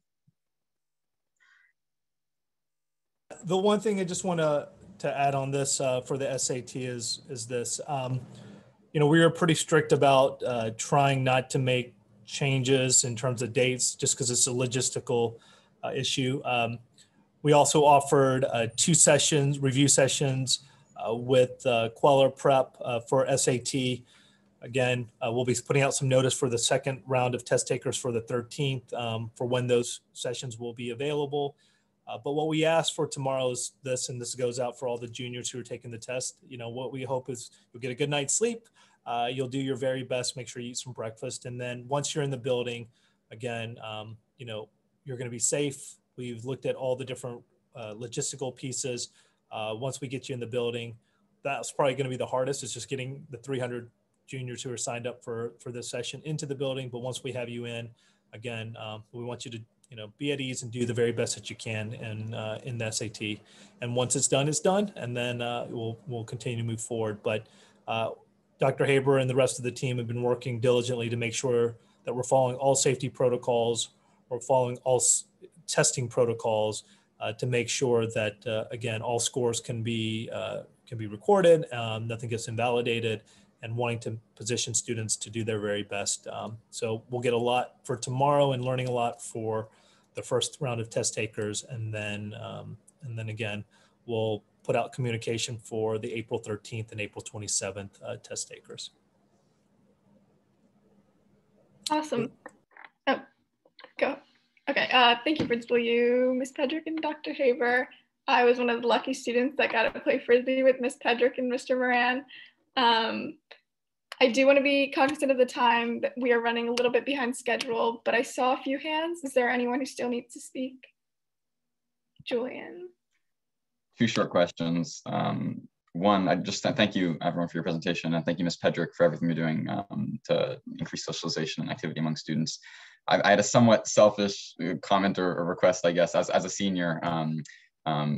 The one thing I just want to add on this for the SAT is this. You know, we are pretty strict about trying not to make changes in terms of dates just because it's a logistical issue. We also offered 2 sessions, review sessions with Queller Prep for SAT. Again, we'll be putting out some notice for the second round of test takers for the 13th for when those sessions will be available. But what we ask for tomorrow is this, and this goes out for all the juniors who are taking the test. You know, what we hope is you'll get a good night's sleep. You'll do your very best, make sure you eat some breakfast. And then once you're in the building, again, you know, you're going to be safe. We've looked at all the different logistical pieces. Once we get you in the building, that's probably going to be the hardest. It's just getting the 300 juniors who are signed up for this session into the building. But once we have you in, again, we want you to, you know, be at ease and do the very best that you can in the SAT. And once it's done, it's done. And then we'll continue to move forward. But Dr. Haber and the rest of the team have been working diligently to make sure that we're following all safety protocols, we're following all testing protocols to make sure that, again, all scores can be recorded, nothing gets invalidated, and wanting to position students to do their very best. So we'll get a lot for tomorrow and learning a lot for the first round of test takers. And then again, we'll put out communication for the April 13th and April 27th test takers. Awesome. Oh, go. Okay, thank you, Principal Yu, Ms. Pedrick, and Dr. Haber. I was one of the lucky students that got to play Frisbee with Ms. Pedrick and Mr. Moran. I do want to be cognizant of the time that we are running a little bit behind schedule, but I saw a few hands. Is there anyone who still needs to speak? Julian. 2 short questions. One, I just thank you everyone for your presentation, and thank you, Ms. Pedrick, for everything you're doing to increase socialization and activity among students. I had a somewhat selfish comment or request, I guess, as a senior,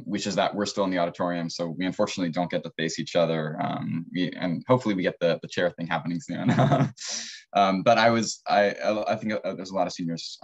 which is that we're still in the auditorium, so we unfortunately don't get to face each other, and hopefully we get the chair thing happening soon. But I think there's a lot of seniors,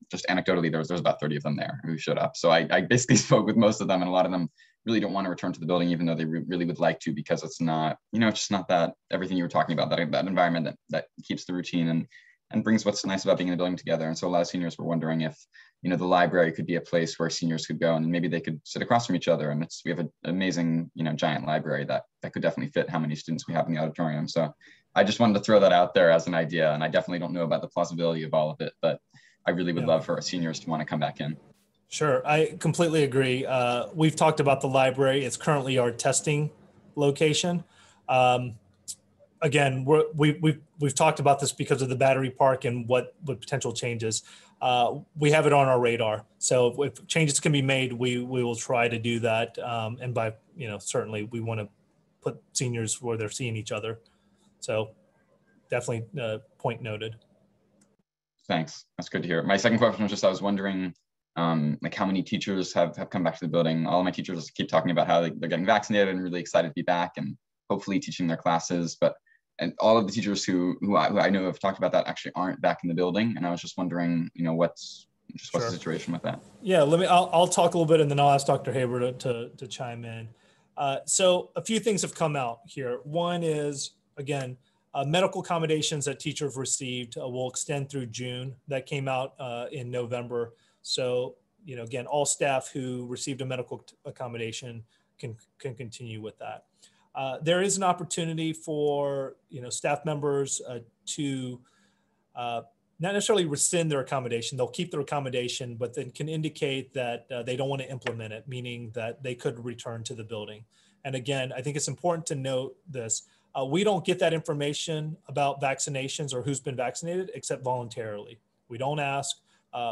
just anecdotally, there was about 30 of them there who showed up. So I basically spoke with most of them, and a lot of them really don't want to return to the building, even though they really would like to, because it's not, you know, it's just not that everything you were talking about, that environment that keeps the routine and brings what's nice about being in the building together. And so a lot of seniors were wondering if, the library could be a place where seniors could go and maybe they could sit across from each other. And we have an amazing, giant library that could definitely fit how many students we have in the auditorium. So I just wanted to throw that out there as an idea. And I definitely don't know about the plausibility of all of it, but I really would love for our seniors to want to come back in. Sure, I completely agree. We've talked about the library. It's currently our testing location. Again, we've talked about this because of the battery park and what potential changes. We have it on our radar. So if changes can be made, we will try to do that. And by, certainly we want to put seniors where they're seeing each other. So definitely point noted. Thanks. That's good to hear. My second question was just, I was wondering, like how many teachers have come back to the building. All of my teachers keep talking about how they're getting vaccinated and really excited to be back and hopefully teaching their classes. And all of the teachers who I know have talked about that actually aren't back in the building. And I was just wondering, what's the situation with that? Yeah, I'll talk a little bit and then I'll ask Dr. Haber to chime in. So a few things have come out here. One is, again, medical accommodations that teachers received will extend through June. That came out in November. So, again, all staff who received a medical accommodation can continue with that. There is an opportunity for, staff members to not necessarily rescind their accommodation. They'll keep their accommodation, but then can indicate that they don't want to implement it, meaning that they could return to the building. And again, I think it's important to note this. We don't get that information about vaccinations or who's been vaccinated except voluntarily. We don't ask,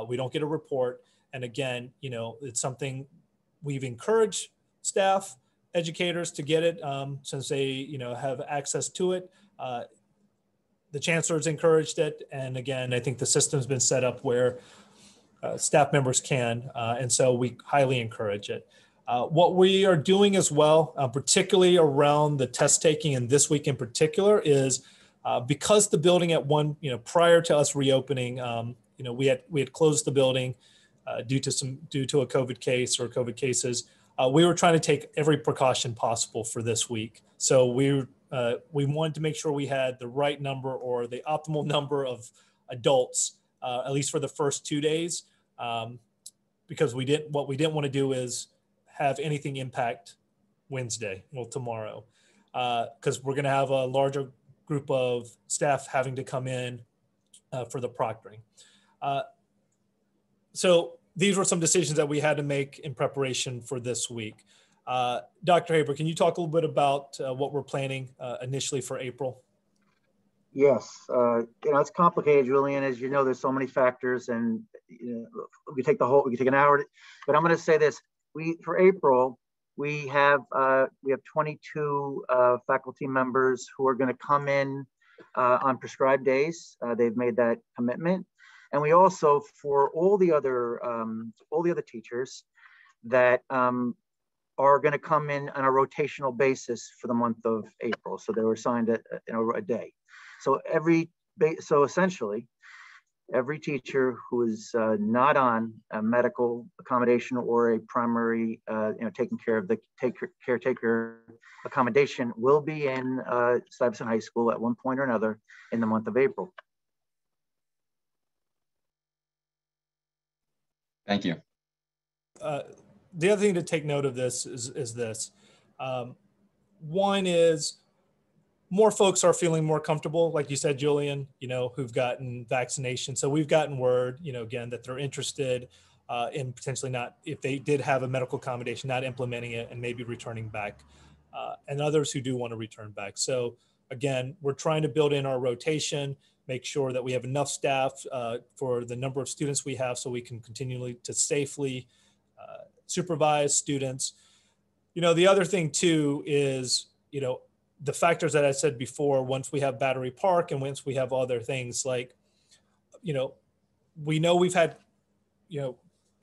we don't get a report. And again, it's something we've encouraged staff, educators to get it since they, have access to it. The chancellor's encouraged it. And again, I think the system's been set up where staff members can. And so we highly encourage it. What we are doing as well, particularly around the test taking and this week in particular, is because the building at prior to us reopening, we had closed the building due to a COVID case or COVID cases. We were trying to take every precaution possible for this week. So we wanted to make sure we had the right number or the optimal number of adults, at least for the first 2 days, because what we didn't want to do is have anything impact Wednesday, tomorrow, because we're going to have a larger group of staff having to come in for the proctoring. So these were some decisions that we had to make in preparation for this week. Dr. Haber, can you talk a little bit about what we're planning initially for April? Yes, it's complicated, Julian. As you know, there's so many factors, and we could take an hour. But I'm going to say this: for April, we have 22 faculty members who are going to come in on prescribed days. They've made that commitment. And we also, for all the other teachers that are going to come in on a rotational basis for the month of April. So they were assigned a day. So essentially, every teacher who is not on a medical accommodation or a primary, taking care of the caretaker accommodation will be in Stuyvesant High School at one point or another in the month of April. Thank you. The other thing to take note of this is this. One is more folks are feeling more comfortable, like you said, Julian, who've gotten vaccination. So we've gotten word, again, that they're interested in potentially not, if they did have a medical accommodation, not implementing it and maybe returning back, and others who do want to return back. So again, we're trying to build in our rotation, make sure that we have enough staff for the number of students we have so we can continually to safely supervise students. The other thing too is, the factors that I said before, once we have Battery Park and once we have other things like, we know we've had,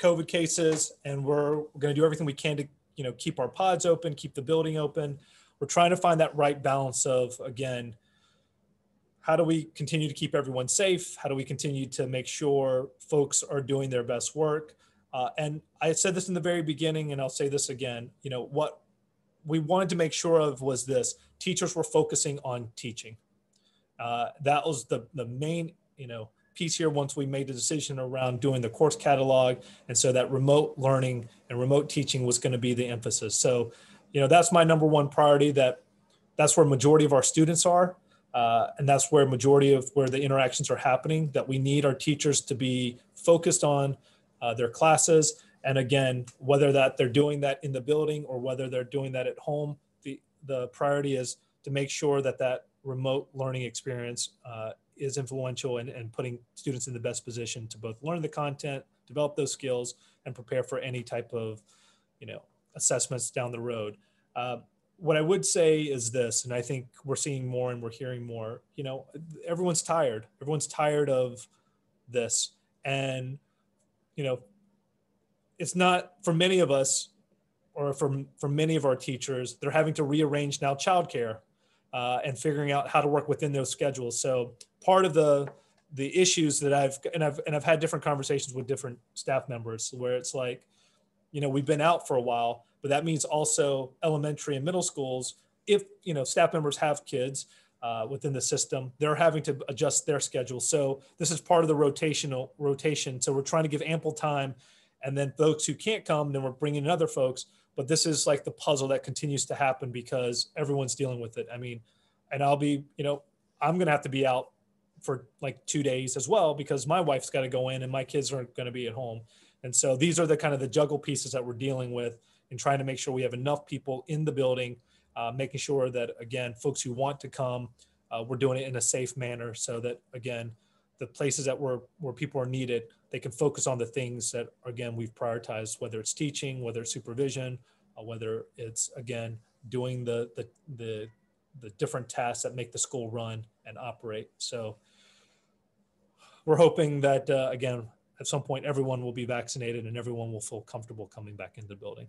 COVID cases and we're going to do everything we can to, keep our pods open, keep the building open. We're trying to find that right balance of, again, how do we continue to keep everyone safe? How do we continue to make sure folks are doing their best work? And I said this in the very beginning, and I'll say this again, what we wanted to make sure of was this: teachers were focusing on teaching. That was the main piece here once we made the decision around doing the course catalog. And so that remote learning and remote teaching was going to be the emphasis. So, that's my number one priority, that's where majority of our students are. And that's where majority of where the interactions are happening, that we need our teachers to be focused on their classes. And again, whether that they're doing that in the building or whether they're doing that at home, the priority is to make sure that remote learning experience is influential and putting students in the best position to both learn the content, develop those skills, and prepare for any type of, assessments down the road. What I would say is this, and I think we're seeing more and we're hearing more, everyone's tired. Everyone's tired of this. And, it's not for many of us or for many of our teachers, they're having to rearrange now childcare and figuring out how to work within those schedules. So part of the issues that I've had different conversations with different staff members where it's like, we've been out for a while, but that means also elementary and middle schools, if, staff members have kids within the system, they're having to adjust their schedule. So this is part of the rotation. So we're trying to give ample time, and then folks who can't come, then we're bringing in other folks. But this is like the puzzle that continues to happen because everyone's dealing with it. I mean, and I'll be, I'm going to have to be out for like 2 days as well because my wife's got to go in and my kids are going to be at home. And so these are the kind of the juggle pieces that we're dealing with and trying to make sure we have enough people in the building, making sure that, again, folks who want to come, we're doing it in a safe manner so that, again, the places that where people are needed, they can focus on the things that, again, we've prioritized, whether it's teaching, whether it's supervision, whether it's, again, doing the different tasks that make the school run and operate. So we're hoping that, again, at some point, everyone will be vaccinated and everyone will feel comfortable coming back into the building.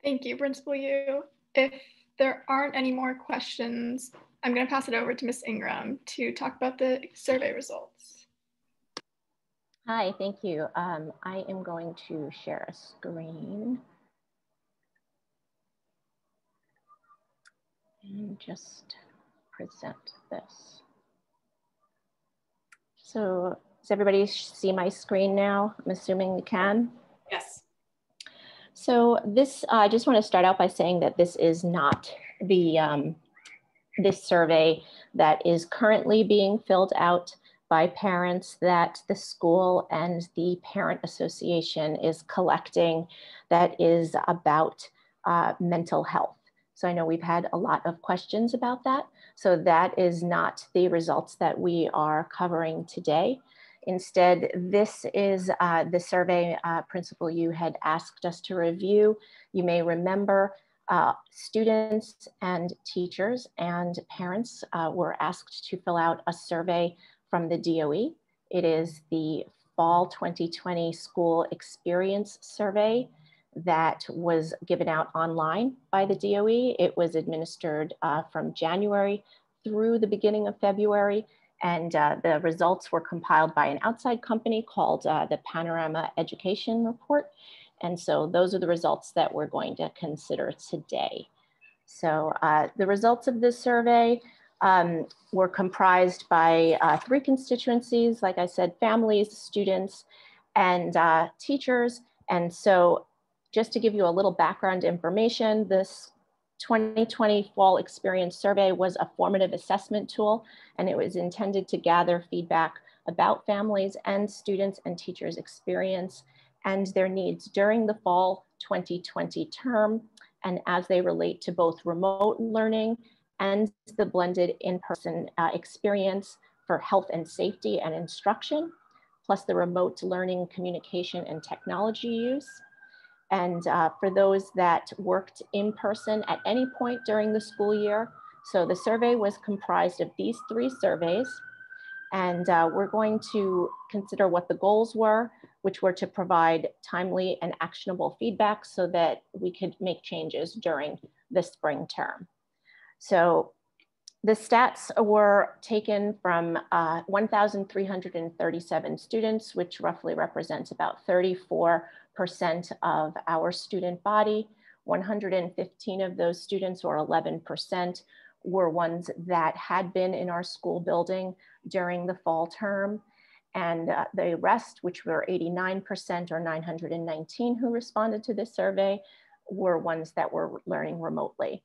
Thank you, Principal Yu. If there aren't any more questions, I'm going to pass it over to Ms. Ingram to talk about the survey results. Hi, thank you. I am going to share a screen and just present this. So does everybody see my screen now? I'm assuming you can. Yes. So this, I just want to start out by saying that this is not the this survey that is currently being filled out by parents that the school and the parent association is collecting that is about mental health. So I know we've had a lot of questions about that. So that is not the results that we are covering today. Instead, this is the survey Principal Yu had asked us to review. You may remember students and teachers and parents were asked to fill out a survey from the DOE. It is the Fall 2020 School Experience Survey that was given out online by the DOE. It was administered from January through the beginning of February. And the results were compiled by an outside company called the Panorama Education Report. And so those are the results that we're going to consider today. So the results of this survey were comprised by 3 constituencies, like I said, families, students, and teachers. And so just to give you a little background information, this 2020 Fall Experience Survey was a formative assessment tool, and it was intended to gather feedback about families and students and teachers' experience and their needs during the Fall 2020 term, and as they relate to both remote learning and the blended in-person experience for health and safety and instruction, plus the remote learning, communication, and technology use. And for those that worked in person at any point during the school year. So the survey was comprised of these 3 surveys. And we're going to consider what the goals were, which were to provide timely and actionable feedback so that we could make changes during the spring term. So the stats were taken from 1,337 students, which roughly represents about 34% of our student body. 115 of those students, or 11%, were ones that had been in our school building during the fall term. And the rest, which were 89% or 919 who responded to this survey, were ones that were learning remotely.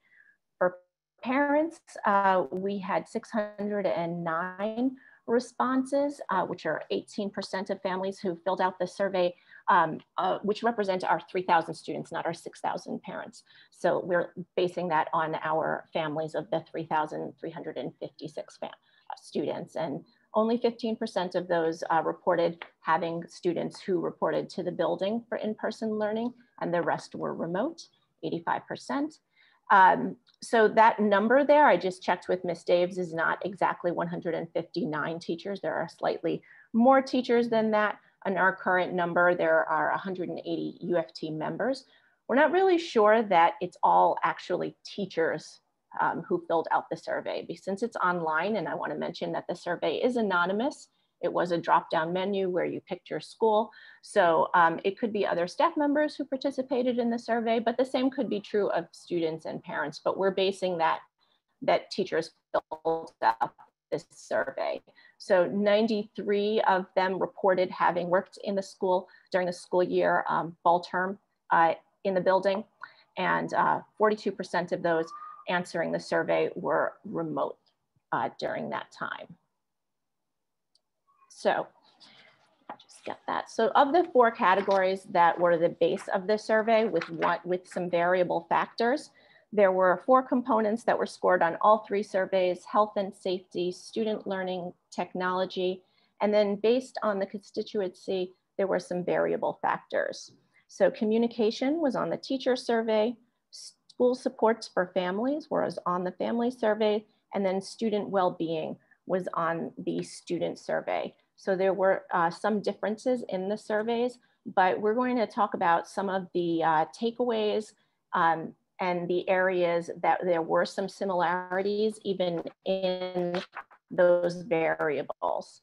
For parents, we had 609 responses, which are 18% of families who filled out the survey, which represent our 3,000 students, not our 6,000 parents. So we're basing that on our families of the 3,356 students. And only 15% of those reported having students who reported to the building for in-person learning, and the rest were remote, 85%. So that number there, I just checked with Ms. Daves, is not exactly 159 teachers. There are slightly more teachers than that. On our current number, there are 180 UFT members. We're not really sure that it's all actually teachers who filled out the survey, since it's online, and I want to mention that the survey is anonymous. It was a drop-down menu where you picked your school. So it could be other staff members who participated in the survey, but the same could be true of students and parents, but we're basing that teachers filled out this survey. So 93 of them reported having worked in the school during the school year fall term in the building, and 42% of those answering the survey were remote during that time. So just get that. So of the 4 categories that were the base of the survey with some variable factors, there were 4 components that were scored on all 3 surveys: health and safety, student learning, technology, and then based on the constituency, there were some variable factors. So communication was on the teacher survey, school supports for families was on the family survey, and then student well-being was on the student survey. So there were some differences in the surveys, but we're going to talk about some of the takeaways and the areas that there were some similarities even in those variables.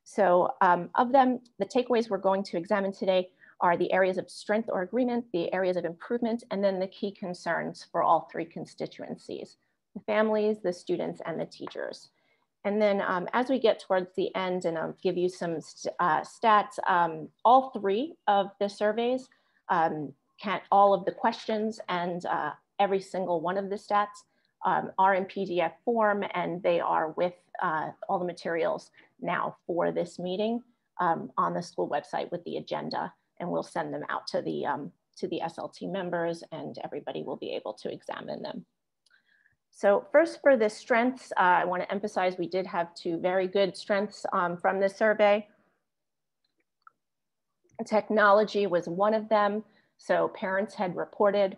So of them, the takeaways we're going to examine today are the areas of strength or agreement, the areas of improvement, and then the key concerns for all 3 constituencies: the families, the students, and the teachers. And then as we get towards the end, and I'll give you some stats, all 3 of the surveys, all of the questions and every single one of the stats are in PDF form, and they are with all the materials now for this meeting on the school website with the agenda, and we'll send them out to the SLT members, and everybody will be able to examine them. So first, for the strengths, I want to emphasize we did have 2 very good strengths from this survey. Technology was one of them. So parents had reported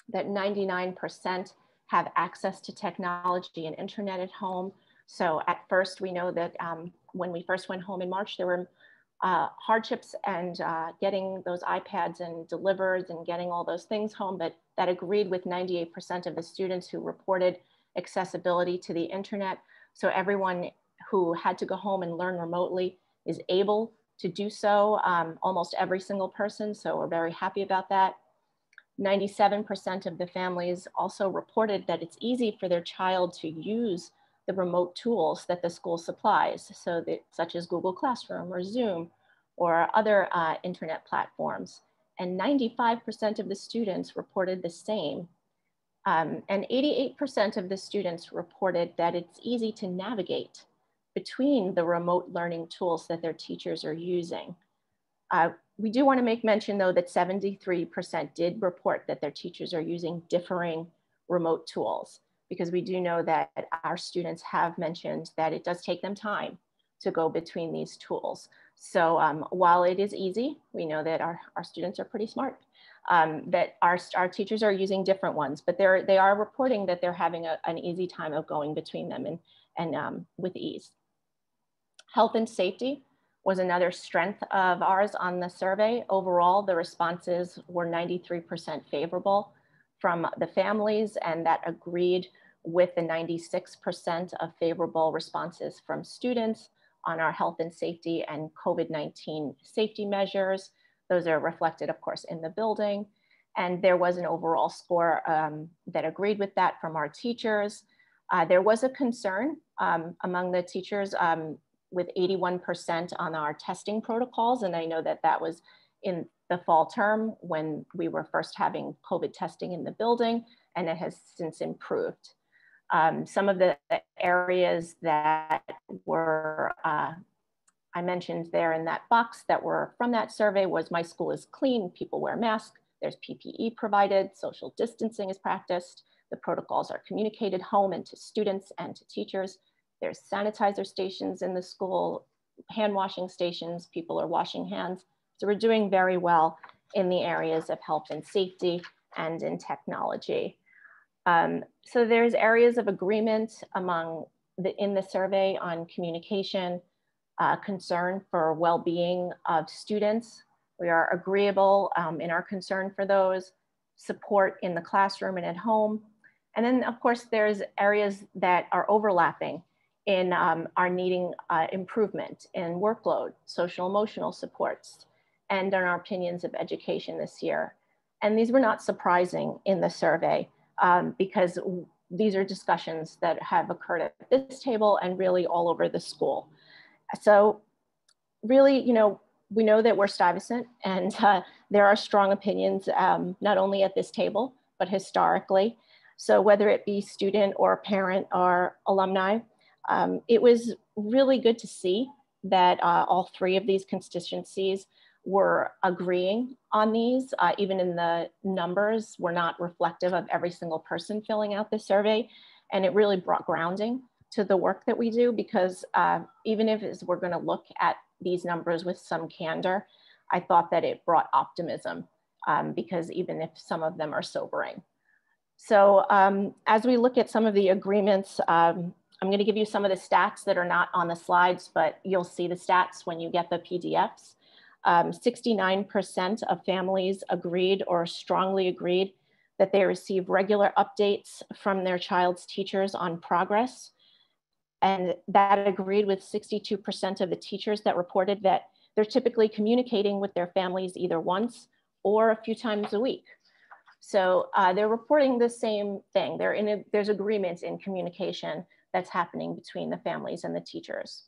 that 99% have access to technology and internet at home. So at first, we know that when we first went home in March, there were hardships and getting those iPads and delivered and getting all those things home, but that agreed with 98% of the students who reported accessibility to the internet. So everyone who had to go home and learn remotely is able to do so, almost every single person. So we're very happy about that. 97% of the families also reported that it's easy for their child to use the remote tools that the school supplies, so that, such as Google Classroom or Zoom or other internet platforms. And 95% of the students reported the same. And 88% of the students reported that it's easy to navigate between the remote learning tools that their teachers are using. We do want to make mention, though, that 73% did report that their teachers are using differing remote tools, because we do know that our students have mentioned that it does take them time to go between these tools. So while it is easy, we know that our students are pretty smart, that our teachers are using different ones, but they are reporting that they're having an easy time of going between them and with ease. Health and safety was another strength of ours on the survey. Overall, the responses were 93% favorable from the families, and that agreed with the 96% of favorable responses from students on our health and safety and COVID-19 safety measures. Those are reflected, of course, in the building. And there was an overall score that agreed with that from our teachers. There was a concern among the teachers with 81% on our testing protocols. And I know that that was in the fall term when we were first having COVID testing in the building, and it has since improved. Some of the areas that were, I mentioned there in that box that were from that survey was my school is clean, people wear masks, there's PPE provided, social distancing is practiced, the protocols are communicated home and to students and to teachers. There's sanitizer stations in the school, hand washing stations, people are washing hands. So we're doing very well in the areas of health and safety and in technology. So there's areas of agreement among in the survey on communication, concern for well-being of students. We are agreeable in our concern for those, support in the classroom and at home. And then of course, there's areas that are overlapping in our needing improvement in workload, social emotional supports, and in our opinions of education this year. And these were not surprising in the survey because these are discussions that have occurred at this table and really all over the school. So really, you know, we know that we're Stuyvesant and there are strong opinions, not only at this table, but historically. So whether it be student or parent or alumni, it was really good to see that all three of these constituencies were agreeing on these, even in the numbers were not reflective of every single person filling out the survey. And it really brought grounding to the work that we do because even if we're gonna look at these numbers with some candor, I thought that it brought optimism because even if some of them are sobering. So as we look at some of the agreements, I'm gonna give you some of the stats that are not on the slides, but you'll see the stats when you get the PDFs. 69% of families agreed or strongly agreed that they receive regular updates from their child's teachers on progress. And that agreed with 62% of the teachers that reported that they're typically communicating with their families either once or a few times a week. So they're reporting the same thing. There's agreement in communication that's happening between the families and the teachers.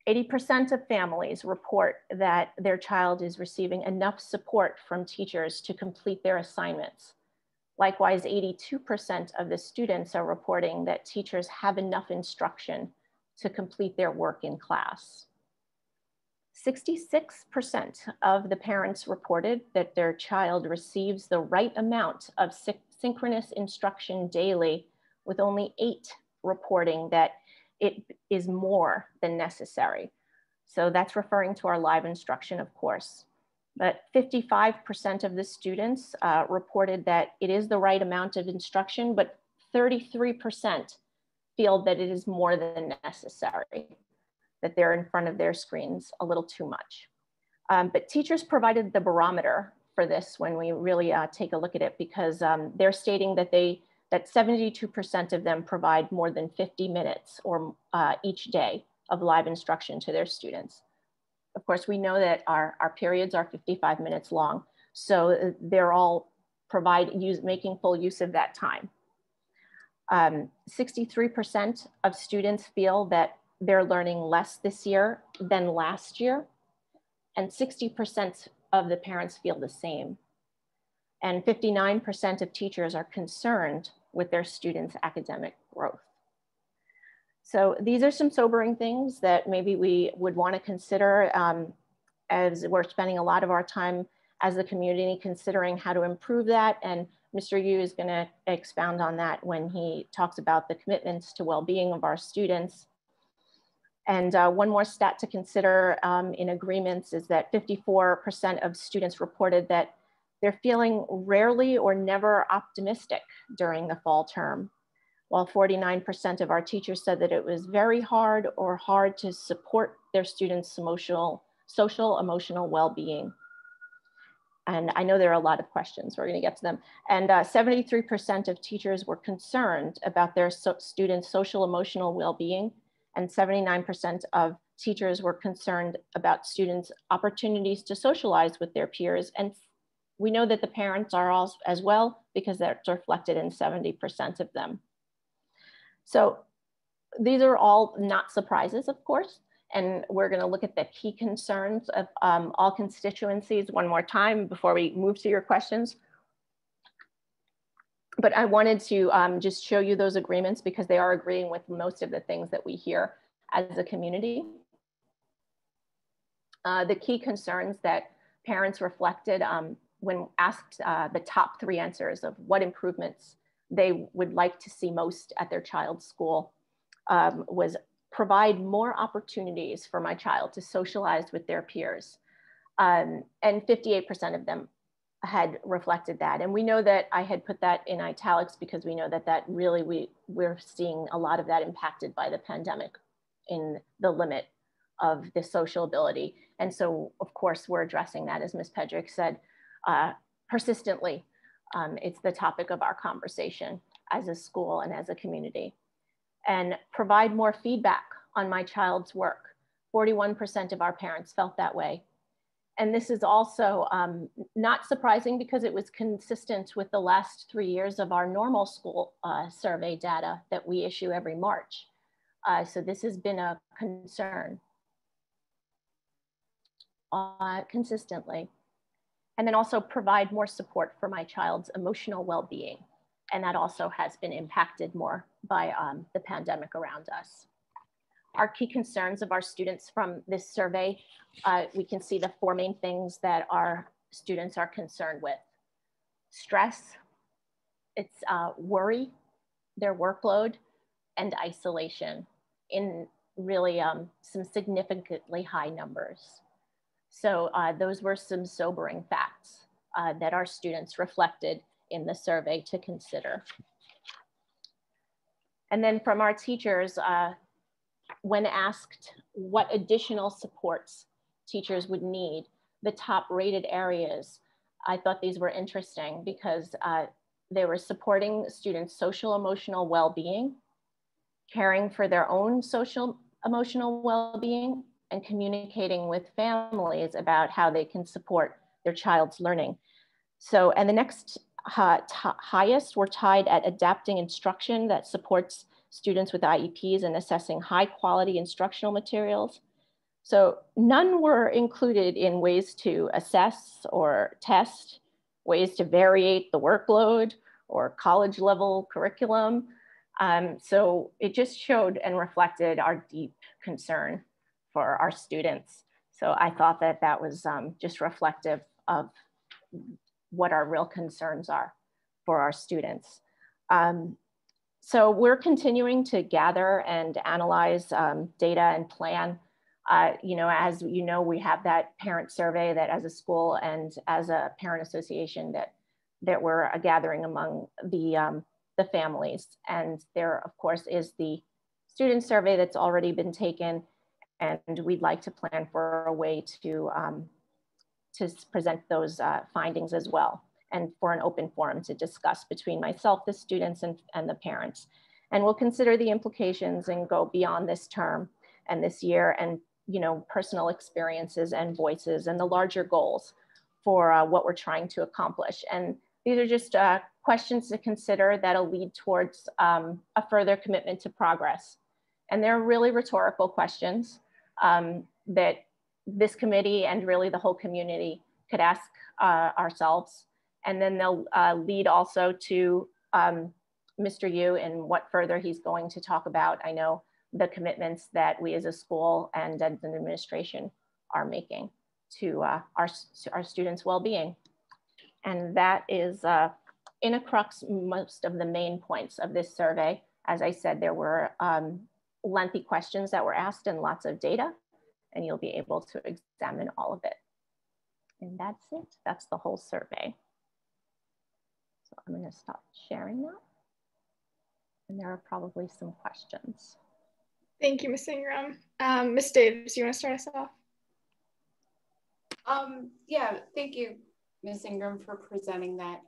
80% of families report that their child is receiving enough support from teachers to complete their assignments. Likewise, 82% of the students are reporting that teachers have enough instruction to complete their work in class. 66% of the parents reported that their child receives the right amount of synchronous instruction daily, with only 8 reporting that it is more than necessary. So that's referring to our live instruction, of course. But 55% of the students reported that it is the right amount of instruction, but 33% feel that it is more than necessary, that they're in front of their screens a little too much. But teachers provided the barometer for this when we really take a look at it because they're stating that that 72% of them provide more than 50 minutes or each day of live instruction to their students. Of course, we know that our periods are 55 minutes long, so they're all making full use of that time. 63% of students feel that they're learning less this year than last year, and 60% of the parents feel the same. And 59% of teachers are concerned with their students' academic growth. So these are some sobering things that maybe we would want to consider as we're spending a lot of our time as a community considering how to improve that. And Mr. Yu is going to expound on that when he talks about the commitments to well-being of our students. And one more stat to consider in agreements is that 54% of students reported that they're feeling rarely or never optimistic during the fall term, while 49% of our teachers said that it was very hard or hard to support their students' social, emotional well-being. And I know there are a lot of questions, we're gonna get to them. And 73% of teachers were concerned about their students' social, emotional well-being, and 79% of teachers were concerned about students' opportunities to socialize with their peers. And we know that the parents are also as well, because that's reflected in 70% of them. So these are all not surprises, of course, and we're going to look at the key concerns of all constituencies one more time before we move to your questions. But I wanted to just show you those agreements because they are agreeing with most of the things that we hear as a community. The key concerns that parents reflected when asked the top 3 answers of what improvements they would like to see most at their child's school was provide more opportunities for my child to socialize with their peers. And 58% of them had reflected that. And we know that I had put that in italics because we know that that really, we're seeing a lot of that impacted by the pandemic in the limit of the social ability. And so of course we're addressing that, as Ms. Pedrick said, persistently. It's the topic of our conversation as a school and as a community. And provide more feedback on my child's work. 41% of our parents felt that way. And this is also not surprising because it was consistent with the last 3 years of our normal school survey data that we issue every March. So this has been a concern consistently. And then also provide more support for my child's emotional well-being. And that also has been impacted more by the pandemic around us. Our key concerns of our students from this survey, we can see the 4 main things that our students are concerned with. Stress, it's worry, their workload, and isolation in really some significantly high numbers. So those were some sobering facts that our students reflected in the survey to consider. And then from our teachers, when asked what additional supports teachers would need, the top rated areas, I thought these were interesting because they were supporting students' social emotional well-being, caring for their own social emotional well-being, and communicating with families about how they can support their child's learning. So, and the next highest were tied at adapting instruction that supports students with IEPs and assessing high quality instructional materials. So none were included in ways to assess or test, ways to variate the workload or college level curriculum. So it just showed and reflected our deep concern for our students. So I thought that that was just reflective of what our real concerns are for our students. So we're continuing to gather and analyze data and plan. You know, as you know, we have that parent survey that as a school and as a parent association that we're gathering among the families. And there, of course, is the student survey that's already been taken. And we'd like to plan for a way to present those findings as well, and for an open forum to discuss between myself, the students, and the parents. And we'll consider the implications and go beyond this term and this year, and personal experiences and voices and the larger goals for what we're trying to accomplish. And these are just questions to consider that'll lead towards a further commitment to progress. And they're really rhetorical questions that this committee and really the whole community could ask ourselves. And then they'll lead also to Mr. Yu and what further he's going to talk about. I know the commitments that we as a school and as an administration are making to our students' well-being. And that is in a crux most of the main points of this survey. As I said, there were lengthy questions that were asked and lots of data, and you'll be able to examine all of it. And that's it. That's the whole survey. So I'm going to stop sharing that. And there are probably some questions. Thank you, Ms. Ingram. Ms. Davis, you want to start us off? Yeah, thank you, Ms. Ingram, for presenting that.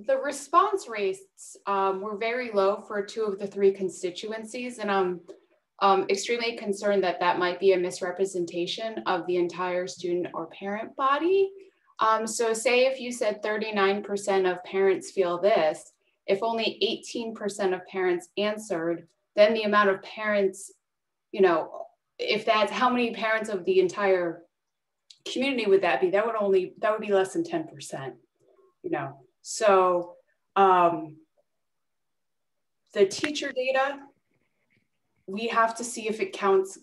The response rates were very low for 2 of the 3 constituencies, and I'm extremely concerned that that might be a misrepresentation of the entire student or parent body. So say if you said 39% of parents feel this, if only 18% of parents answered, then the amount of parents, you know, if that's how many parents of the entire community would that be? That would be less than 10%, you know. So the teacher data, we have to see if it counts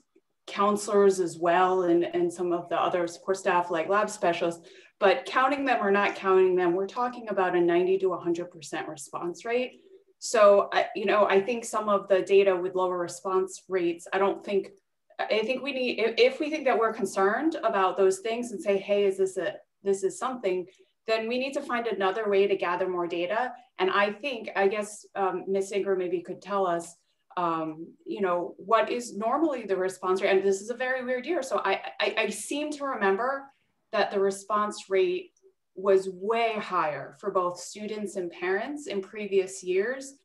counselors as well and some of the other support staff like lab specialists, but counting them or not counting them, we're talking about a 90 to 100% response rate. So, you know, I think some of the data with lower response rates, I think we need, if we think that we're concerned about those things and say, hey, this is something, then we need to find another way to gather more data. And I guess Ms. Ingram maybe could tell us, you know, what is normally the response rate? And this is a very weird year. So I seem to remember that the response rate was way higher for both students and parents in previous years,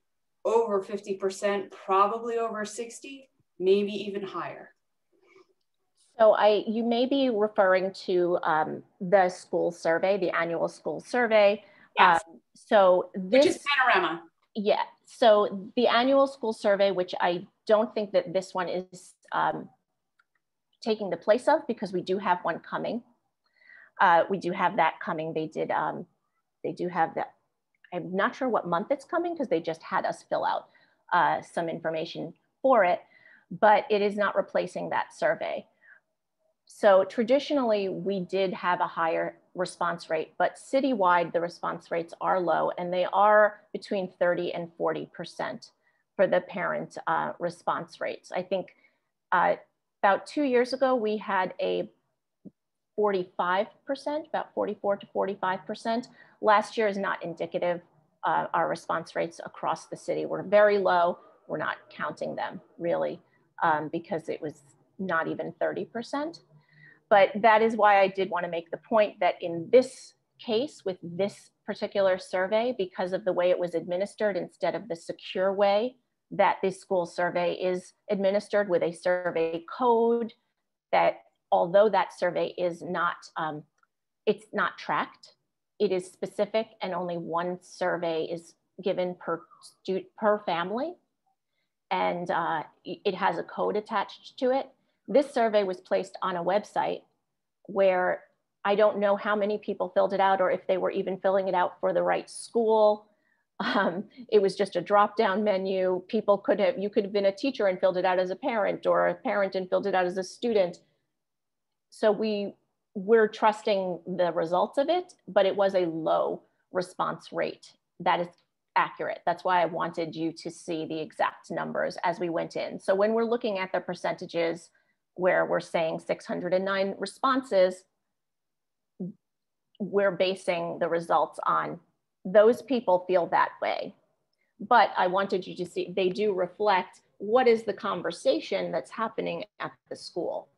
over 50%, probably over 60, maybe even higher. So you may be referring to the school survey, the annual school survey. Yes. Which is Panorama. Yeah. So the annual school survey, which I don't think that this one is taking the place of, because we do have one coming. We do have that coming. They do have that. I'm not sure what month it's coming because they just had us fill out some information for it, but it is not replacing that survey. So traditionally, we did have a higher response rate, but citywide, the response rates are low, and they are between 30 and 40% for the parent response rates. I think about 2 years ago, we had a 45%, about 44 to 45%. Last year is not indicative. Our response rates across the city were very low. We're not counting them really because it was not even 30%. But that is why I did want to make the point that in this case, with this particular survey, because of the way it was administered instead of the secure way that this school survey is administered with a survey code, that although that survey is not, it's not tracked, it is specific and only one survey is given per family. And it has a code attached to it. This survey was placed on a website where I don't know how many people filled it out or if they were even filling it out for the right school. It was just a drop-down menu. You could have been a teacher and filled it out as a parent, or a parent and filled it out as a student. So we're trusting the results of it, but it was a low response rate. That is accurate. That's why I wanted you to see the exact numbers as we went in. So when we're looking at the percentages where we're saying 609 responses, we're basing the results on those people feel that way. But I wanted you to see, they do reflect what is the conversation that's happening at the school.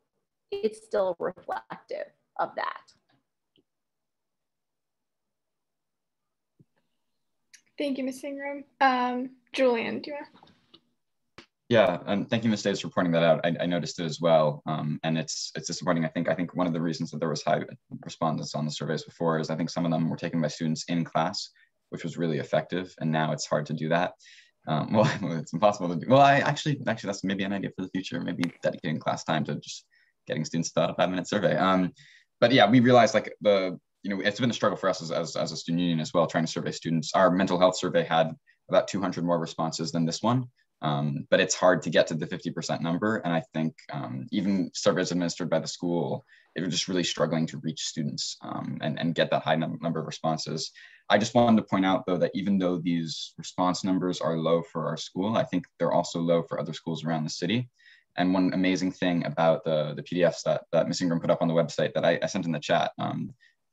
It's still reflective of that. Thank you, Ms. Ingram. Julian, do you want? Yeah, thank you, Ms. Davis, for pointing that out. I noticed it as well, and it's disappointing. I think one of the reasons that there was high respondents on the surveys before is I think some of them were taken by students in class, which was really effective, and now it's hard to do that. Well, it's impossible to do. Well, actually, that's maybe an idea for the future. Maybe dedicating class time to just getting students to fill out a 5-minute survey. But yeah, we realized like it's been a struggle for us as a student union as well, trying to survey students. Our mental health survey had about 200 more responses than this one. But it's hard to get to the 50% number. And I think even surveys administered by the school, they were just really struggling to reach students and get that high number of responses. I just wanted to point out, though, that even though these response numbers are low for our school, I think they're also low for other schools around the city. And one amazing thing about the PDFs that Ms. Ingram put up on the website that I sent in the chat,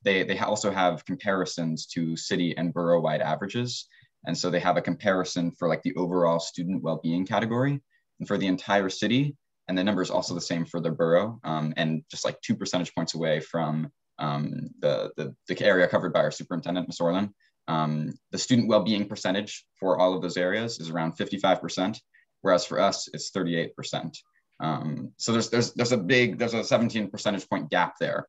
they also have comparisons to city and borough-wide averages. And so they have a comparison for like the overall student well-being category and for the entire city. And the number is also the same for the borough, and just like 2 percentage points away from the area covered by our superintendent, Ms. Orlin. The student well-being percentage for all of those areas is around 55%, whereas for us, it's 38%. So there's a 17 percentage point gap there.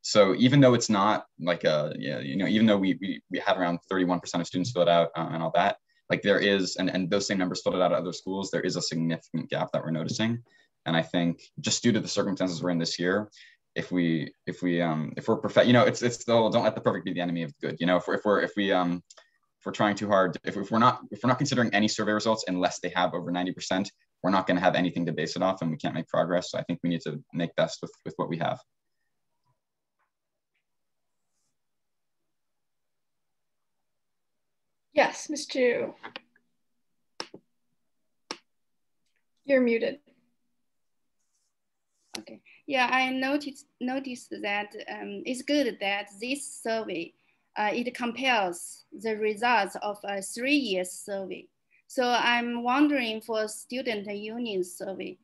So even though it's not like even though we had around 31% of students fill it out and all that, like there is, and those same numbers filled it out at other schools, there is a significant gap that we're noticing. And I think just due to the circumstances we're in this year, if we're perfect, it's still, don't let the perfect be the enemy of the good. If we're trying too hard, if we're not considering any survey results unless they have over 90%, we're not going to have anything to base it off, and we can't make progress. So I think we need to make best with what we have. Yes, Ms. Chu. You're muted. Okay. Yeah, I noticed that it's good that this survey it compares the results of a 3-year survey. So I'm wondering for student union survey,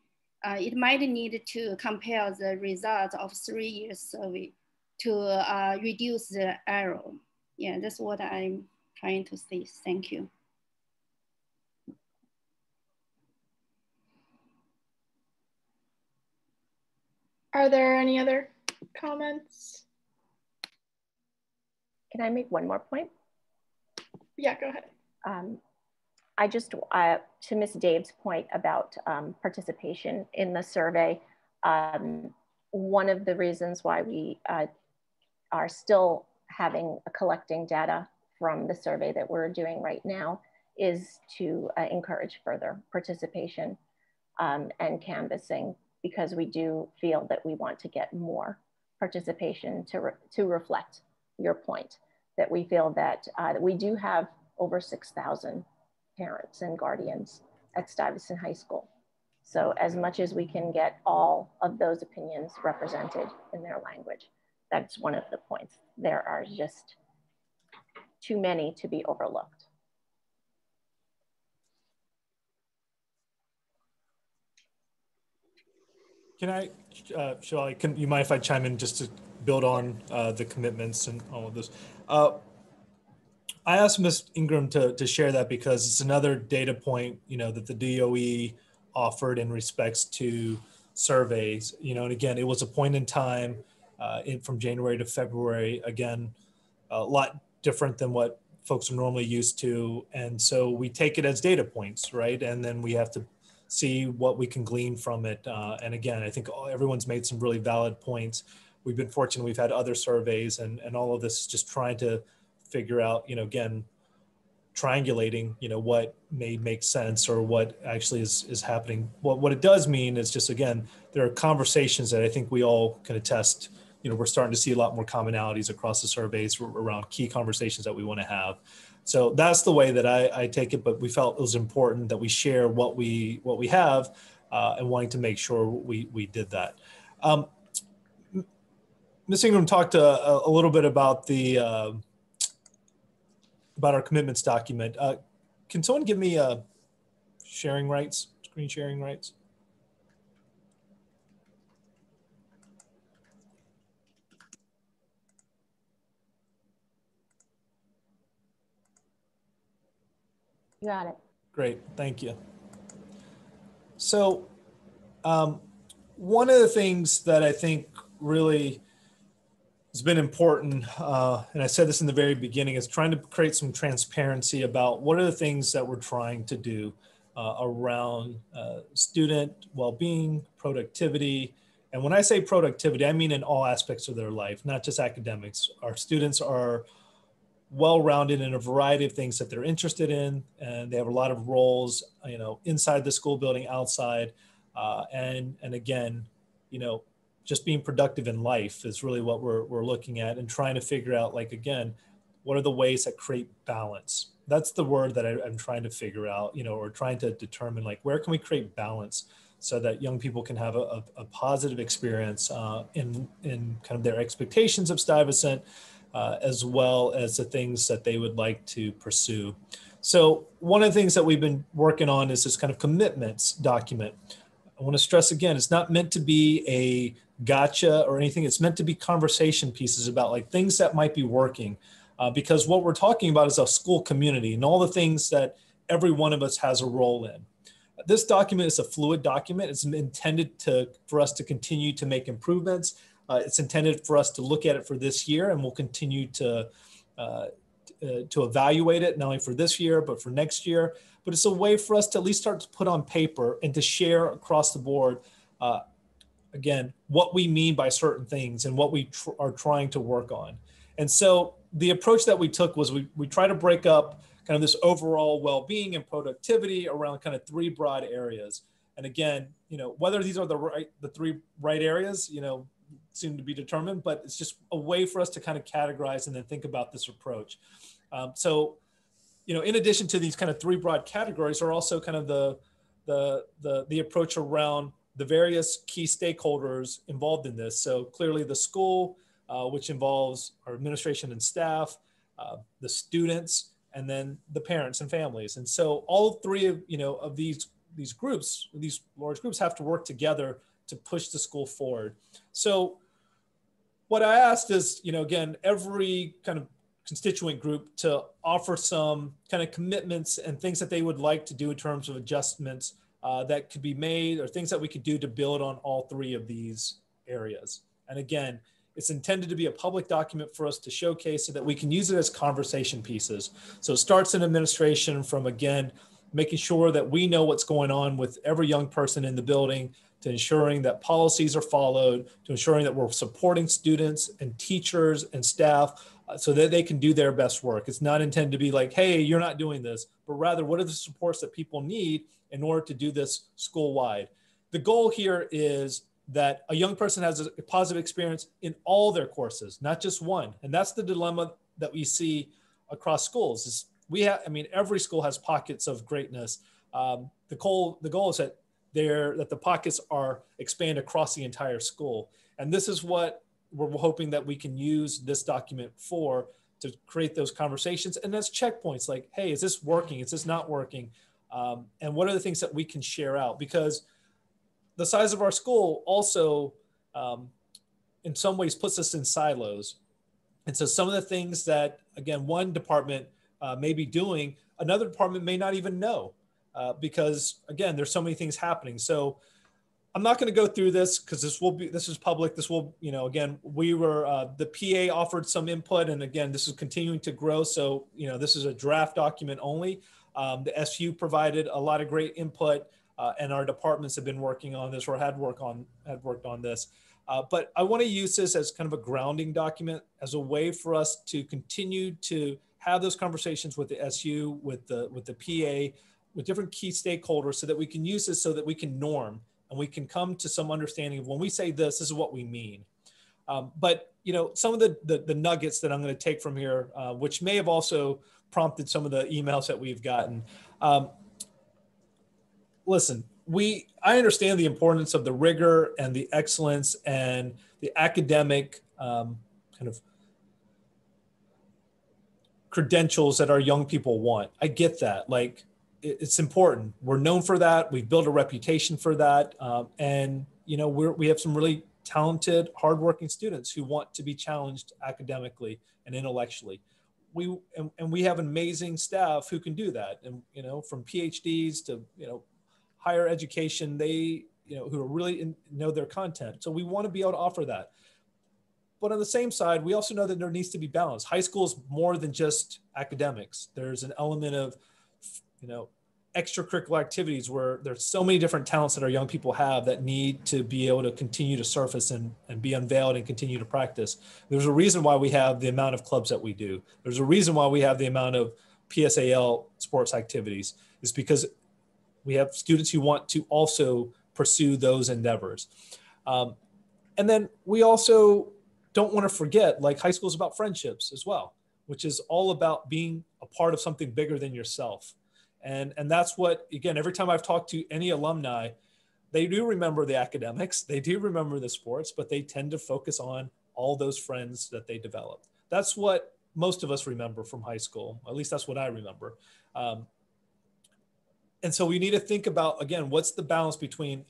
it might need to compare the results of 3-year survey to reduce the error. Yeah, that's what I'm trying to say. Thank you. Are there any other comments? Can I make one more point? Yeah, go ahead. I just, to Ms. Dave's point about participation in the survey, one of the reasons why we are still collecting data from the survey that we're doing right now is to encourage further participation and canvassing, because we do feel that we want to get more participation to reflect your point, that we feel that we do have over 6,000 parents and guardians at Stuyvesant High School. So as much as we can get all of those opinions represented in their language, that's one of the points. There are just too many to be overlooked. Can I, Shelley, you mind if I chime in just to build on the commitments and all of this? I asked Ms. Ingram to share that because it's another data point, that the DOE offered in respects to surveys, and again, it was a point in time from January to February, again, a lot different than what folks are normally used to. And so we take it as data points, right? And then we have to see what we can glean from it. And again, I think everyone's made some really valid points. We've been fortunate, we've had other surveys, and all of this is just trying to figure out, again, triangulating, what may make sense or what actually is happening. What it does mean is just, again, there are conversations that I think we all can attest, we're starting to see a lot more commonalities across the surveys around key conversations that we want to have. So that's the way that I take it, but we felt it was important that we share what we have and wanting to make sure we did that. Ms. Ingram talked a little bit about about our commitments document. Can someone give me sharing rights, screen sharing rights? You got it. Great, thank you. So one of the things that I think really has been important, and I said this in the very beginning, is trying to create some transparency about what are the things that we're trying to do around student well-being, productivity. And when I say productivity, I mean in all aspects of their life, not just academics. Our students are well-rounded in a variety of things that they're interested in, and they have a lot of roles, inside the school building, outside, and again, just being productive in life is really what we're looking at, and trying to figure out, like, again, what are the ways that create balance? That's the word that I'm trying to figure out, or trying to determine, like, where can we create balance so that young people can have a positive experience in kind of their expectations of Stuyvesant, as well as the things that they would like to pursue. So one of the things that we've been working on is this kind of commitments document. I want to stress again, it's not meant to be a gotcha or anything. It's meant to be conversation pieces about, like, things that might be working, because what we're talking about is a school community and all the things that every one of us has a role in. This document is a fluid document. It's intended for us to continue to make improvements. It's intended for us to look at it for this year, and we'll continue to evaluate it, not only for this year, but for next year. But it's a way for us to at least start to put on paper and to share across the board, again, what we mean by certain things and what we are trying to work on. And so the approach that we took was we try to break up kind of this overall well-being and productivity around kind of three broad areas. And again, whether these are the three right areas, seem to be determined, but it's just a way for us to kind of categorize and then think about this approach. So, in addition to these kind of three broad categories are also kind of the approach around the various key stakeholders involved in this. So clearly the school, which involves our administration and staff, the students, and then the parents and families. And so all three of these groups, these large groups, have to work together to push the school forward. So what I asked is, again, every kind of constituent group to offer some kind of commitments and things that they would like to do in terms of adjustments that could be made, or things that we could do to build on all three of these areas. And again, it's intended to be a public document for us to showcase so that we can use it as conversation pieces. So it starts in administration from, again, making sure that we know what's going on with every young person in the building, to ensuring that policies are followed, to ensuring that we're supporting students and teachers and staff so that they can do their best work. It's not intended to be like, hey, you're not doing this, but rather what are the supports that people need in order to do this school-wide. The goal here is that a young person has a positive experience in all their courses, not just one. And that's the dilemma that we see across schools. Is every school has pockets of greatness. The goal is that the pockets are expand across the entire school. And this is what we're hoping that we can use this document for, to create those conversations. And that's checkpoints like, hey, is this working? Is this not working? And what are the things that we can share out? Because the size of our school also, in some ways, puts us in silos. And so some of the things that, again, one department may be doing, another department may not even know, because, again, there's so many things happening. So I'm not going to go through this because this is public. This will, again, the PA offered some input, and again, this is continuing to grow. So, this is a draft document only. The SU provided a lot of great input, and our departments have been working on this, or had worked on this. But I want to use this as kind of a grounding document, as a way for us to continue to have those conversations with the SU, with the PA, with different key stakeholders, so that we can use this, so that we can norm and we can come to some understanding of, when we say this is what we mean. But some of the nuggets that I'm going to take from here, which may have also prompted some of the emails that we've gotten. Listen, I understand the importance of the rigor and the excellence and the academic kind of credentials that our young people want. I get that. Like, it's important. We're known for that. We've built a reputation for that. And, we have some really talented, hardworking students who want to be challenged academically and intellectually. We have amazing staff who can do that. And, from PhDs to, higher education, they, who really know their content. So we want to be able to offer that. But on the same side, we also know that there needs to be balance. High school is more than just academics. There's an element of, extracurricular activities where there's so many different talents that our young people have that need to be able to continue to surface and be unveiled and continue to practice. There's a reason why we have the amount of clubs that we do. There's a reason why we have the amount of PSAL sports activities. It's because we have students who want to also pursue those endeavors. And then we also don't want to forget, like, high school is about friendships as well, which is all about being a part of something bigger than yourself. And that's what, again, every time I've talked to any alumni, they do remember the academics, they do remember the sports, but they tend to focus on all those friends that they developed. That's what most of us remember from high school. At least that's what I remember. And so we need to think about, again, what's the balance between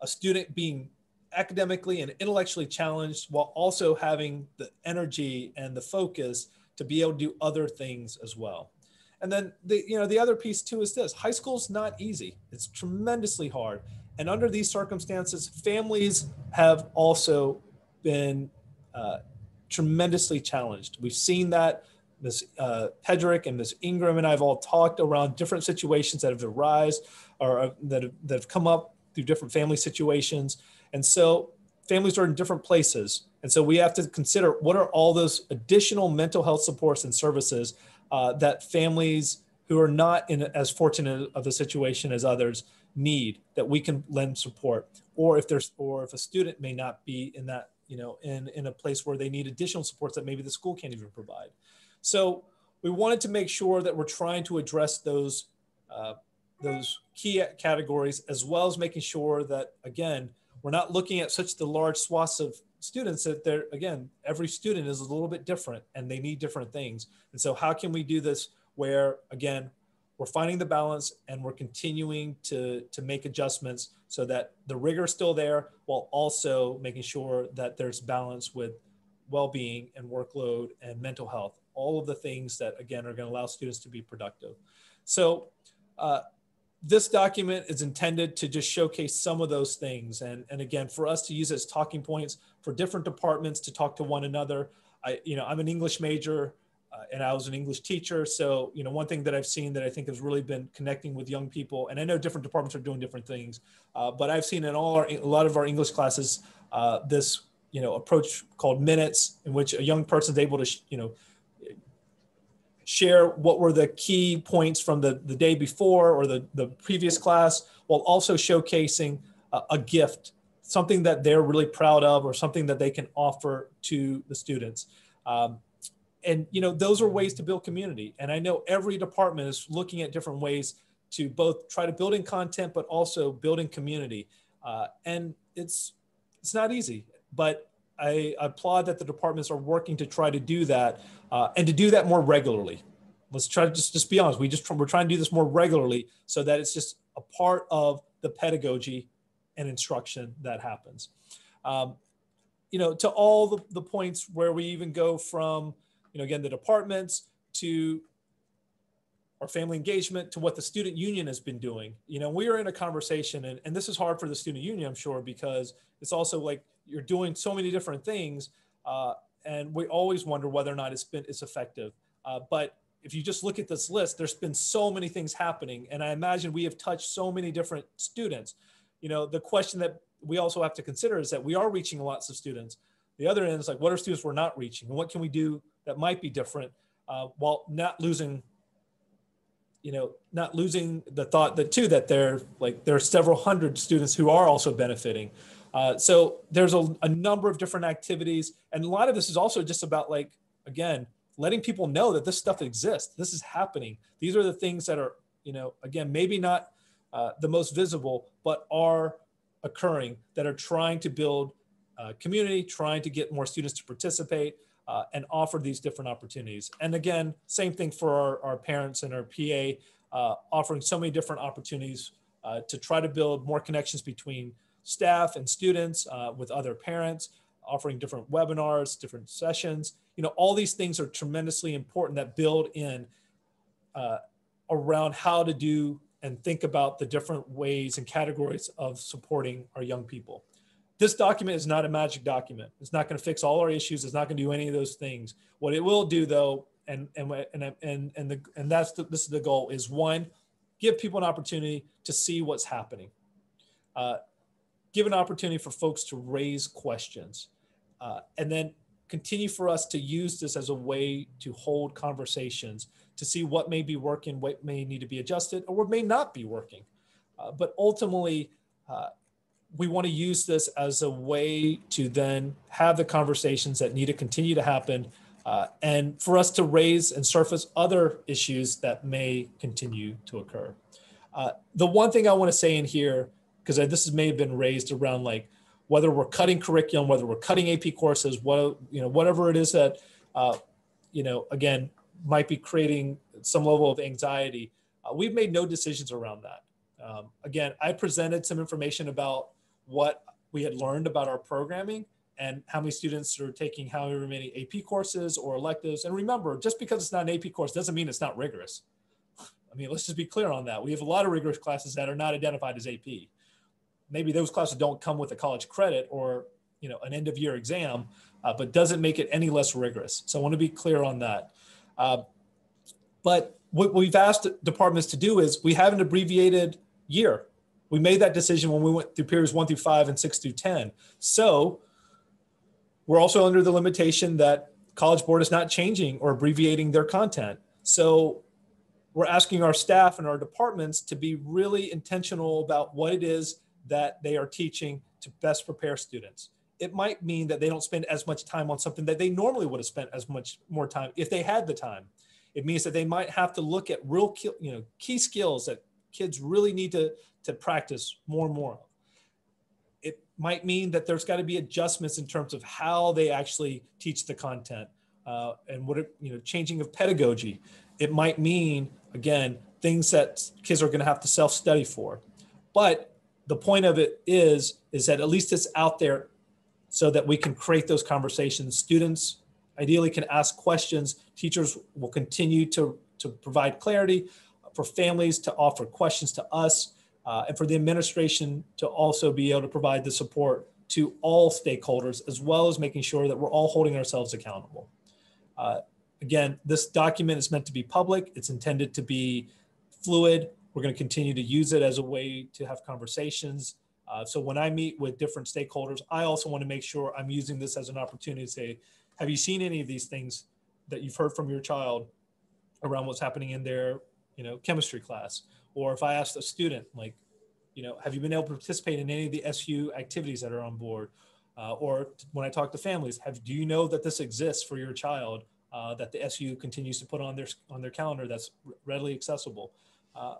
a student being academically and intellectually challenged while also having the energy and the focus to be able to do other things as well. And then the other piece too is this: high school is not easy. It's tremendously hard. And under these circumstances, families have also been tremendously challenged. We've seen that. Ms. Pedrick and Ms. Ingram and I have all talked around different situations that have arisen or that have come up through different family situations. And so families are in different places. And so we have to consider what are all those additional mental health supports and services that families who are not in as fortunate of a situation as others need, that we can lend support. Or if a student may not be in that, in a place where they need additional supports that maybe the school can't even provide. So we wanted to make sure that we're trying to address those key categories, as well as making sure that, again, we're not looking at such the large swaths of students that they're, again, every student is a little bit different and they need different things. And so how can we do this where, again, we're finding the balance and we're continuing to make adjustments so that the rigor is still there, while also making sure that there's balance with well-being and workload and mental health, all of the things that, again, are going to allow students to be productive. So this document is intended to just showcase some of those things. And again, for us to use as talking points for different departments to talk to one another. I'm an English major and I was an English teacher. So, one thing that I've seen that I think has really been connecting with young people, and I know different departments are doing different things, but I've seen in a lot of our English classes, this, approach called minutes, in which a young person is able to, share what were the key points from the day before or the previous class, while also showcasing a gift, something that they're really proud of or something that they can offer to the students. And those are ways to build community. And I know every department is looking at different ways to both try to build in content, but also building community. And it's not easy, but I applaud that the departments are working to try to do that and to do that more regularly. Let's try to just be honest. We're trying to do this more regularly so that it's just a part of the pedagogy and instruction that happens. To all the points where we even go from, again, the departments to our family engagement to what the student union has been doing. We are in a conversation, and this is hard for the student union, I'm sure, because it's also like you're doing so many different things, and we always wonder whether or not it's effective. But if you just look at this list, there's been so many things happening, and I imagine we have touched so many different students. The question that we also have to consider is that we are reaching lots of students. The other end is like, what are students we're not reaching, and what can we do that might be different, while not losing the thought that there are several hundred students who are also benefiting. So there's a number of different activities, and a lot of this is also just about, again, letting people know that this stuff exists. This is happening. These are the things that are, again, maybe not the most visible, but are occurring, that are trying to build community, trying to get more students to participate and offer these different opportunities. And again, same thing for our parents and our PA, offering so many different opportunities to try to build more connections between staff and students, with other parents, offering different webinars, different sessions. All these things are tremendously important that build in around how to do and think about the different ways and categories of supporting our young people. This document is not a magic document. It's not going to fix all our issues. It's not going to do any of those things. What it will do, though, this is the goal, is one, give people an opportunity to see what's happening. Give an opportunity for folks to raise questions, and then continue for us to use this as a way to hold conversations, to see what may be working, what may need to be adjusted, or what may not be working. But ultimately, we want to use this as a way to then have the conversations that need to continue to happen, and for us to raise and surface other issues that may continue to occur. The one thing I want to say in here, because this may have been raised around whether we're cutting curriculum, whether we're cutting AP courses, whatever it is that, again, might be creating some level of anxiety. We've made no decisions around that. Again, I presented some information about what we had learned about our programming and how many students are taking however many AP courses or electives. And remember, just because it's not an AP course doesn't mean it's not rigorous. I mean, let's just be clear on that. We have a lot of rigorous classes that are not identified as AP. Maybe those classes don't come with a college credit, or an end of year exam, but doesn't make it any less rigorous. So I want to be clear on that. But what we've asked departments to do is we have an abbreviated year. We made that decision when we went through periods 1 through 5 and 6 through 10. So we're also under the limitation that College Board is not changing or abbreviating their content. So we're asking our staff and our departments to be really intentional about what it is that they are teaching to best prepare students. It might mean that they don't spend as much time on something that they normally would have spent as much more time if they had the time. It means that they might have to look at real key skills that kids really need to practice more and more. It might mean that there's got to be adjustments in terms of how they actually teach the content and changing of pedagogy. It might mean, again, things that kids are going to have to self-study for. But the point of it is that at least it's out there so that we can create those conversations. Students ideally can ask questions. Teachers will continue to provide clarity, for families to offer questions to us, and for the administration to also be able to provide the support to all stakeholders, as well as making sure that we're all holding ourselves accountable. Again, this document is meant to be public. It's intended to be fluid. We're going to continue to use it as a way to have conversations. So when I meet with different stakeholders, I also want to make sure I'm using this as an opportunity to say, have you seen any of these things that you've heard from your child around what's happening in their chemistry class? Or if I asked a student, like, have you been able to participate in any of the SU activities that are on board? Or when I talk to families, do you know that this exists for your child, that the SU continues to put on their calendar that's readily accessible?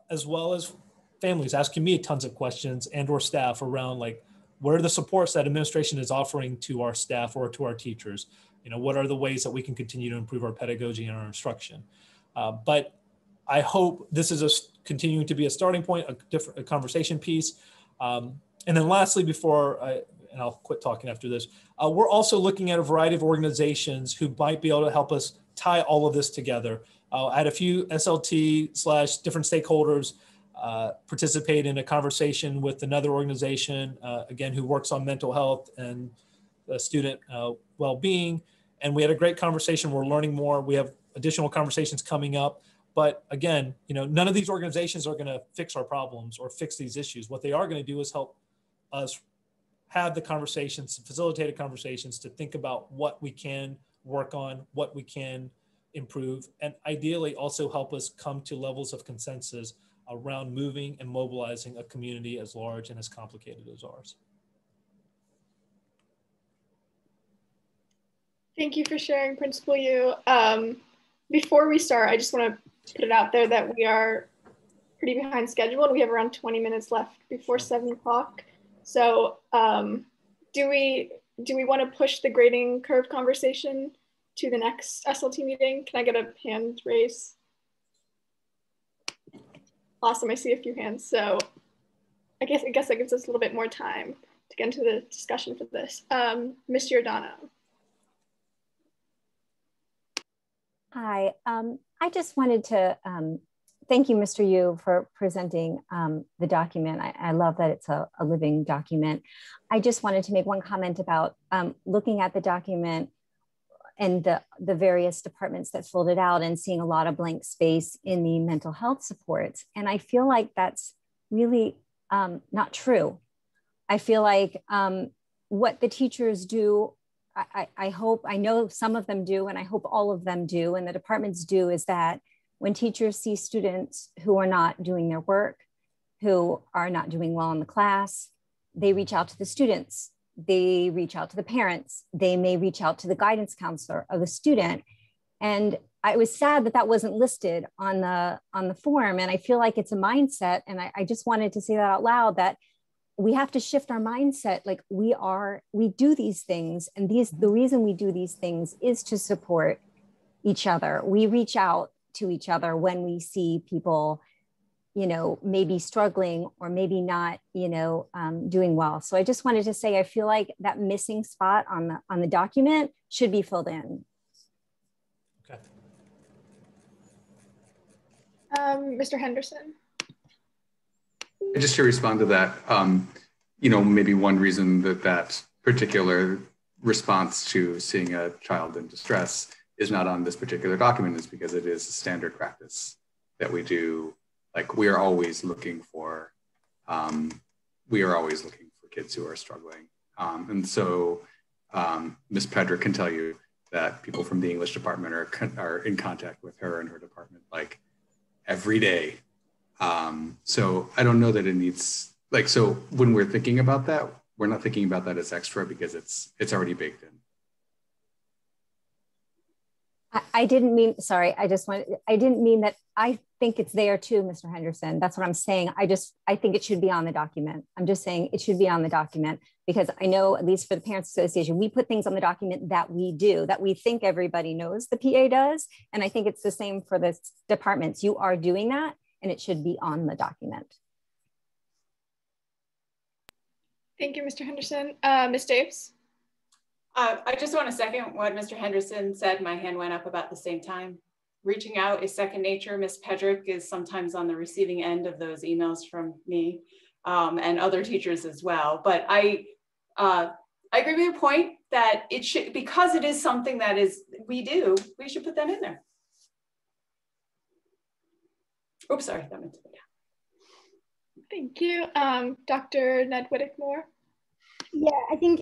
As well as families asking me tons of questions and or staff around, like, what are the supports that administration is offering to our staff or to our teachers? What are the ways that we can continue to improve our pedagogy and our instruction? But I hope this is continuing to be a starting point, a conversation piece. And then lastly, and I'll quit talking after this, we're also looking at a variety of organizations who might be able to help us tie all of this together. I had a few SLT / different stakeholders participate in a conversation with another organization, again, who works on mental health and student well-being. And we had a great conversation. We're learning more. We have additional conversations coming up. But again, none of these organizations are going to fix our problems or fix these issues. What they are going to do is help us have the conversations, facilitated conversations to think about what we can work on, what we can improve, and ideally also help us come to levels of consensus around moving and mobilizing a community as large and as complicated as ours. Thank you for sharing, Principal Yu. Before we start, I just want to put it out there that we are pretty behind schedule and we have around 20 minutes left before 7 o'clock. So do we want to push the grading curve conversation to the next SLT meeting? Can I get a hand raise? Awesome, I see a few hands. So I guess that gives us a little bit more time to get into the discussion for this. Ms. Giordano. Hi, I just wanted to thank you, Mr. Yu, for presenting the document. I love that it's a living document. I just wanted to make one comment about looking at the document and the various departments that filled it out and seeing a lot of blank space in the mental health supports. And I feel like that's really not true. I feel like what the teachers do, I know some of them do, and I hope all of them do, and the departments do, is that when teachers see students who are not doing their work, who are not doing well in the class, they reach out to the students, they reach out to the parents, they may reach out to the guidance counselor of the student. And I was sad that that wasn't listed on the form. And I feel like it's a mindset. And I just wanted to say that out loud, that we have to shift our mindset. Like we do these things, and the reason we do these things is to support each other. We reach out to each other when we see people, maybe struggling or maybe not, doing well. So I just wanted to say, I feel like that missing spot on the document should be filled in. Okay. Mr. Henderson. Just to respond to that, maybe one reason that particular response to seeing a child in distress is not on this particular document is because it is a standard practice that we do. Like we are always looking for kids who are struggling. And so Ms. Pedrick can tell you that people from the English department are in contact with her and her department like every day. So I don't know that it needs, like, so when we're thinking about that, we're not thinking about that as extra because it's already baked in. I didn't mean, sorry, I didn't mean that. I think it's there too, Mr. Henderson. That's what I'm saying. I think it should be on the document. I'm just saying it should be on the document because I know, at least for the Parents Association, we put things on the document that we do, that we think everybody knows the PA does. And I think it's the same for the departments. You are doing that and it should be on the document. Thank you, Mr. Henderson. Ms. Daves? I just want to second what Mr. Henderson said. My hand went up about the same time. Reaching out is second nature. Ms. Pedrick is sometimes on the receiving end of those emails from me and other teachers as well. But I agree with your point that it should, because it is something that we should put that in there. Oops, sorry, that meant to go down. Thank you. Dr. Ned Whittickmore? Yeah, I think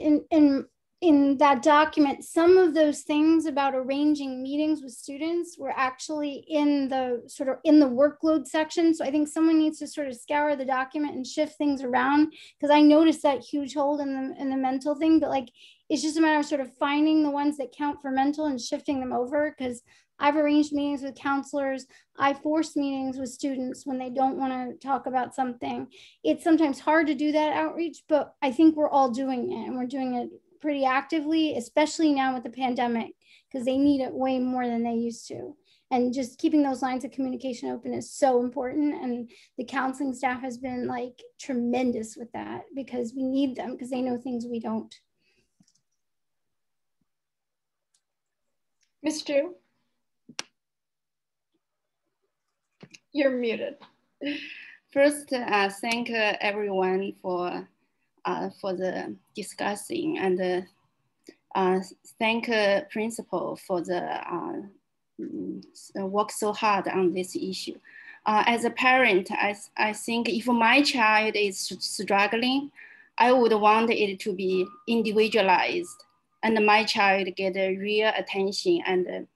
in that document, some of those things about arranging meetings with students were actually in the workload section. So I think someone needs to sort of scour the document and shift things around, because I noticed that huge hole in the mental thing, but like, it's just a matter of sort of finding the ones that count for mental and shifting them over. Because I've arranged meetings with counselors. I force meetings with students when they don't want to talk about something. It's sometimes hard to do that outreach, but I think we're all doing it, and we're doing it pretty actively, especially now with the pandemic, because they need it way more than they used to. And just keeping those lines of communication open is so important. And the counseling staff has been like tremendous with that, because we need them, because they know things we don't. Ms. Drew? You're muted. First, thank everyone for the discussing, and thank principal for the work so hard on this issue. As a parent, I think if my child is struggling, I would want it to be individualized, and my child get a real attention and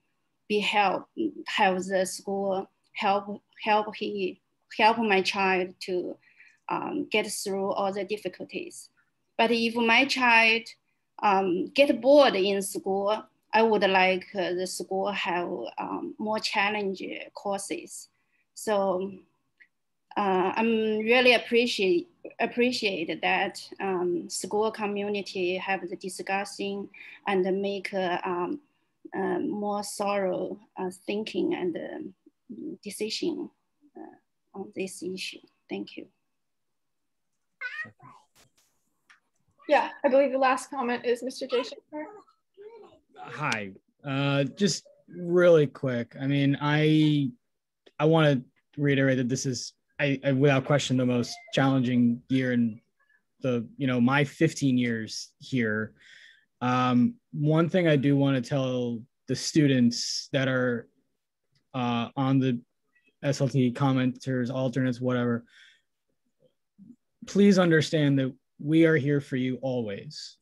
have the school help my child to get through all the difficulties. But if my child get bored in school, I would like the school have more challenging courses. So I'm really appreciate that school community have the discussing and make more thorough thinking and decision on this issue. Thank you. Yeah, I believe the last comment is Mr. Jason. Hi, just really quick. I mean, I want to reiterate that this is, I without question, the most challenging year in my 15 years here. One thing I do want to tell the students that are on the SLT commenters, alternates, whatever, please understand that we are here for you always.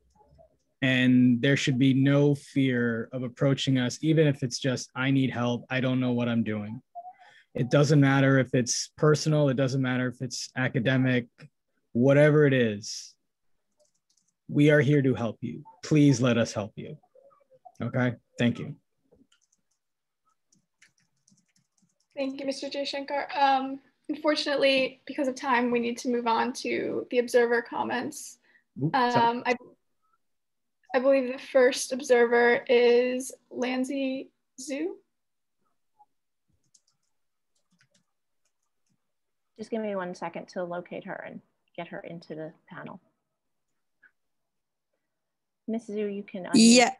And there should be no fear of approaching us, even if it's just, I need help, I don't know what I'm doing. It doesn't matter if it's personal, it doesn't matter if it's academic, whatever it is, we are here to help you. Please let us help you. Okay, thank you. Thank you, Mr. Jaishankar. Unfortunately, because of time, we need to move on to the observer comments. I believe the first observer is Lanzi Zhu. Just give me 1 second to locate her and get her into the panel. Ms. Zhu, you can unmute. Yeah.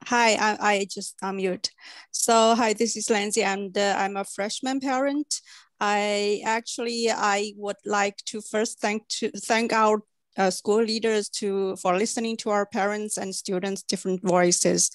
Hi, I just unmute. So hi, this is Lindsay, and I'm a freshman parent. I would like to first thank our school leaders for listening to our parents and students' different voices.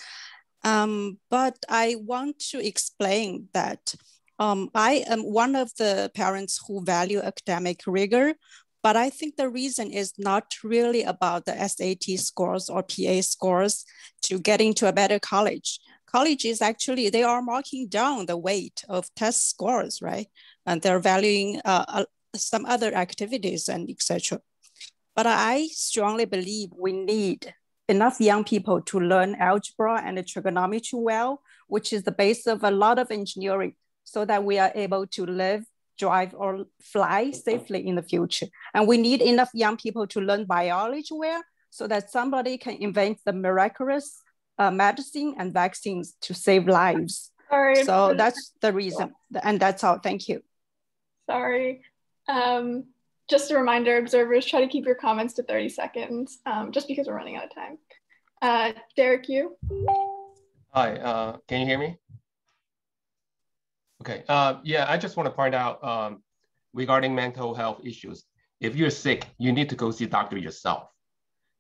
But I want to explain that I am one of the parents who value academic rigor, but I think the reason is not really about the SAT scores or PA scores to get into a better college. Colleges actually, they are marking down the weight of test scores, right? And they're valuing some other activities and etc. But I strongly believe we need enough young people to learn algebra and trigonometry well, which is the base of a lot of engineering, so that we are able to live, drive, or fly safely in the future. And we need enough young people to learn biology well, so that somebody can invent the miraculous medicine and vaccines to save lives. Sorry. So that's the reason. And that's all. Thank you. Sorry. Just a reminder, observers, try to keep your comments to 30 seconds, just because we're running out of time. Derek, you? Hi, can you hear me? Okay, yeah, I just want to point out regarding mental health issues. If you're sick, you need to go see a doctor yourself.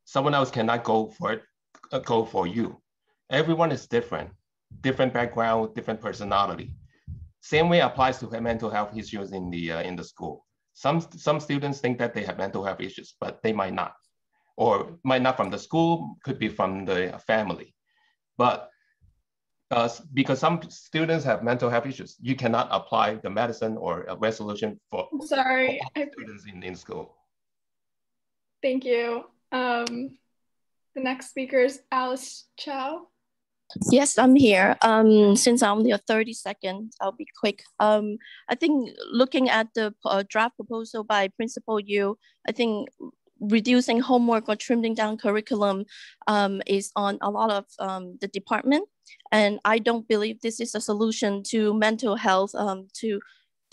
Someone else cannot go for you. Everyone is different background, different personality. Same way applies to mental health issues in the school. Some students think that they have mental health issues, but they might not, or might not from the school, could be from the family. But because some students have mental health issues, you cannot apply the medicine or a resolution for students in school. Thank you. The next speaker is Alice Chow. Yes, I'm here. Since I only have 30 seconds, I'll be quick. I think looking at the draft proposal by Principal Yu, I think reducing homework or trimming down curriculum is on a lot of the department. And I don't believe this is a solution to mental health, to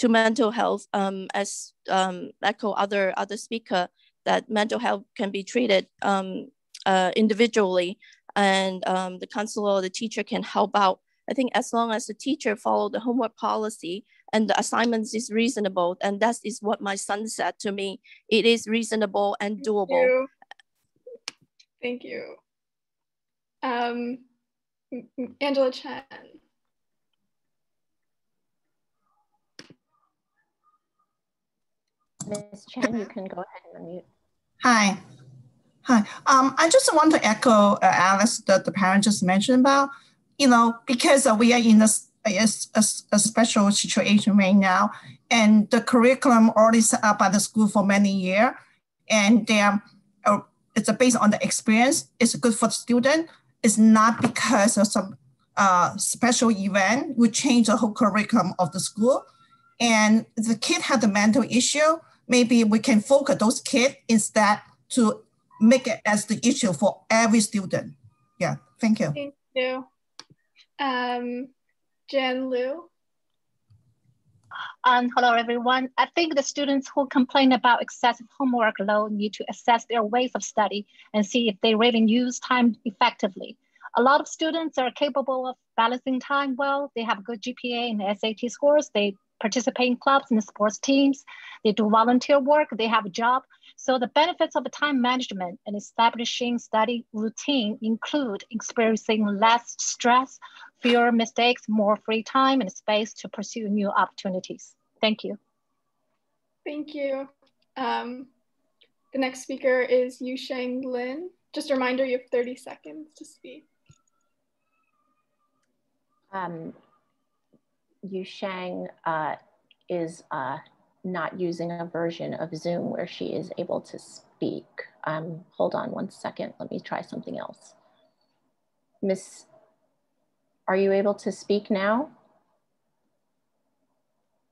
mental health, as echo other speaker, that mental health can be treated individually, and the counselor or the teacher can help out. I think as long as the teacher follow the homework policy and the assignments is reasonable, and that is what my son said to me, it is reasonable and doable. Thank you. Angela Chen. Ms. Chen, you can go ahead and unmute. Hi. I just want to echo Alice, that the parent just mentioned about, because we are in a special situation right now, and the curriculum already set up by the school for many years, and it's based on the experience. It's good for the student. It's not because of some special event would change the whole curriculum of the school. And if the kid had the mental issue, maybe we can focus those kids instead to make it as the issue for every student. Yeah, thank you. Thank you. Jen Liu. Hello, everyone. I think the students who complain about excessive homework load need to assess their ways of study and see if they really use time effectively. A lot of students are capable of balancing time well. They have good GPA and SAT scores. They participate in clubs and sports teams. They do volunteer work. They have a job. So the benefits of time management and establishing study routine include experiencing less stress, fewer mistakes, more free time and space to pursue new opportunities. Thank you. Thank you. The next speaker is Yusheng Lin. Just a reminder, you have 30 seconds to speak. Yusheng is not using a version of Zoom where she is able to speak. Hold on one second. Let me try something else. Miss, are you able to speak now?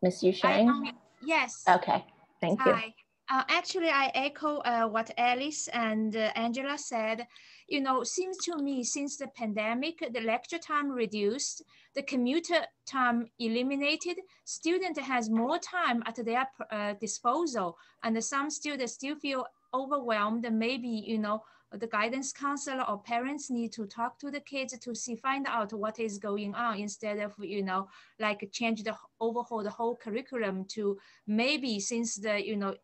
Miss Yusheng? Yes. Okay, thank you. Hi. Actually, I echo what Alice and Angela said. Seems to me since the pandemic, the lecture time reduced, the commuter time eliminated, student has more time at their disposal, and some students still feel overwhelmed. Maybe, the guidance counselor or parents need to talk to the kids to find out what is going on instead of, overhaul the whole curriculum to maybe since the,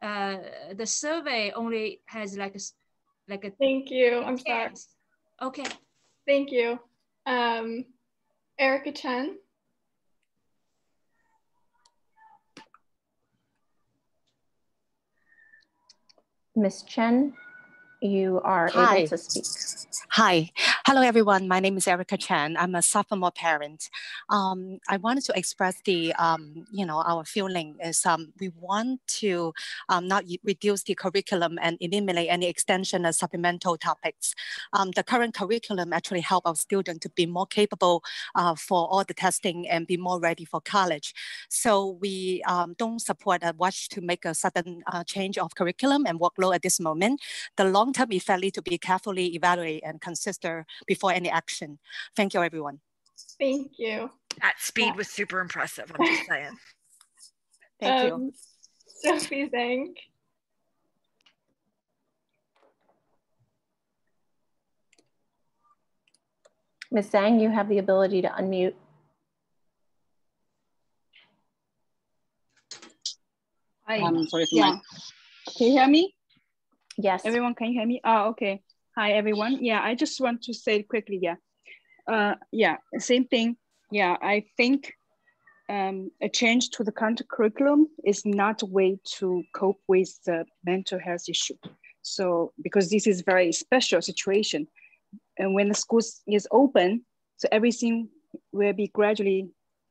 the survey only has like a Thank you. I'm sorry. Okay. Thank you. Erica Chen. Ms. Chen, you are Hi. able to speak. Hi. Hello, everyone. My name is Erica Chen. I'm a sophomore parent. I wanted to express the, our feeling is we want to not reduce the curriculum and eliminate any extension of supplemental topics. The current curriculum actually help our students to be more capable for all the testing and be more ready for college. So we don't support a rush to make a sudden change of curriculum and workload at this moment. The long-term effect need to be carefully evaluated and consider before any action. Thank you, everyone. Thank you. That speed was super impressive, I'm just saying. Thank you. Sophie Zhang. Ms. Zhang, you have the ability to unmute. Hi. Sorry, yeah. Can you hear me? Yes. Everyone, can you hear me? Oh, okay. Hi, everyone. Yeah, I just want to say quickly, yeah, same thing. Yeah, I think a change to the content curriculum is not a way to cope with the mental health issue. So, because this is a very special situation. And when the school is open, so everything will be gradually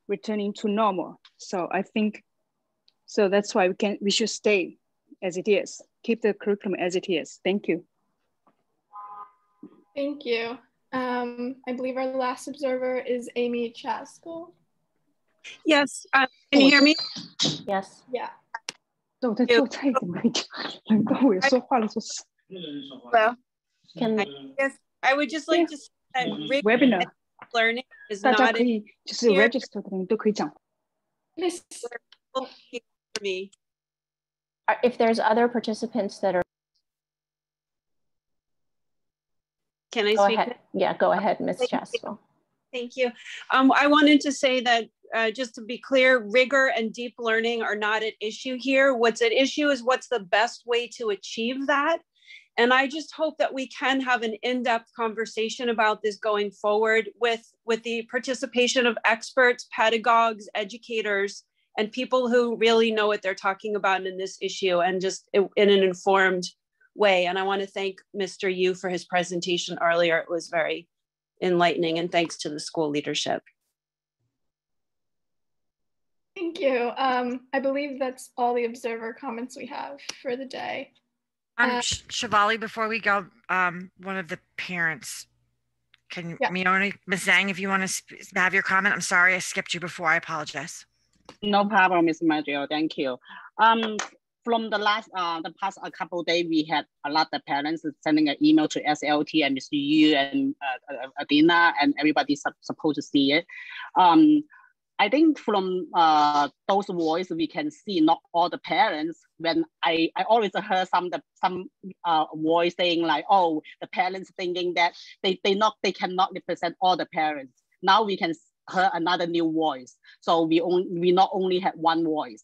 returning to normal. So I think, so that's why we should stay as it is. Keep the curriculum as it is. Thank you. Thank you. I believe our last observer is Amy Chaskell. Yes, can you hear me? Yes. Yeah. Well, yes, I would just like to say that webinar learning is 大家 not 可以就是 here register 的人都可以讲。for me. If there's other participants that are. Can I go speak? ahead. Yeah, go ahead, Ms. Chaskell. Thank you. I wanted to say that just to be clear, rigor and deep learning are not at issue here. What's at issue is what's the best way to achieve that. And I just hope that we can have an in-depth conversation about this going forward with the participation of experts, pedagogues, educators, and people who really know what they're talking about in this issue, and just in an informed way. And I want to thank Mr. Yu for his presentation earlier. It was very enlightening, and thanks to the school leadership. Thank you. I believe that's all the observer comments we have for the day. Shivali, before we go, one of the parents, can you, Ms. Zhang, if you want to have your comment. I'm sorry, I skipped you before. I apologize. No problem, Ms. Madriel. Thank you. From the past couple of days, we had a lot of parents sending an email to SLT and Mr. Yu and Adina, and everybody supposed to see it. I think from those voices, we can see not all the parents. When I always heard some voice saying like, oh, the parents thinking that they cannot represent all the parents. Now we can hear another new voice. So we not only had one voice.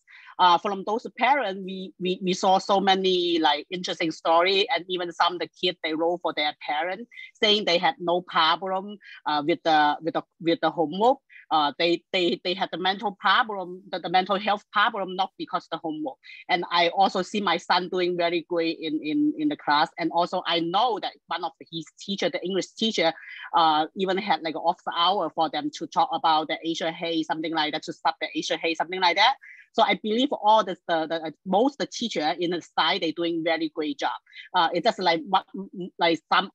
From those parents, we saw so many like interesting story, and even some of the kids, they wrote for their parents saying they had no problem with the homework. They had the mental problem, the mental health problem, not because of the homework. And I also see my son doing very great in the class. And also I know that one of his teacher, the English teacher, even had like an off hour for them to talk about the Asian hate, something like that, to stop the Asian hate, something like that. So I believe all most the teacher in the side, they're doing very great job. It's just like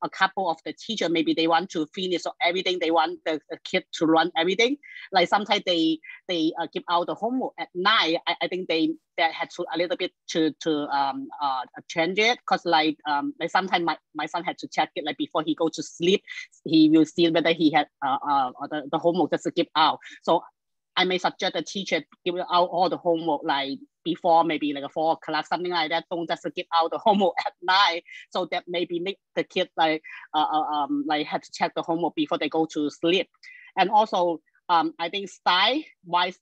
a couple of the teacher, maybe they want to finish everything. They want the kid to run everything. Like sometimes they give out the homework at night. I think they had to a little bit to change it, because like sometimes my son had to check it like before he go to sleep. He will see whether he had the homework just to give out. So I may suggest the teacher give out all the homework like before, maybe like a 4 o'clock, something like that. Don't just give out the homework at night, so that maybe make the kids like have to check the homework before they go to sleep. And also I think why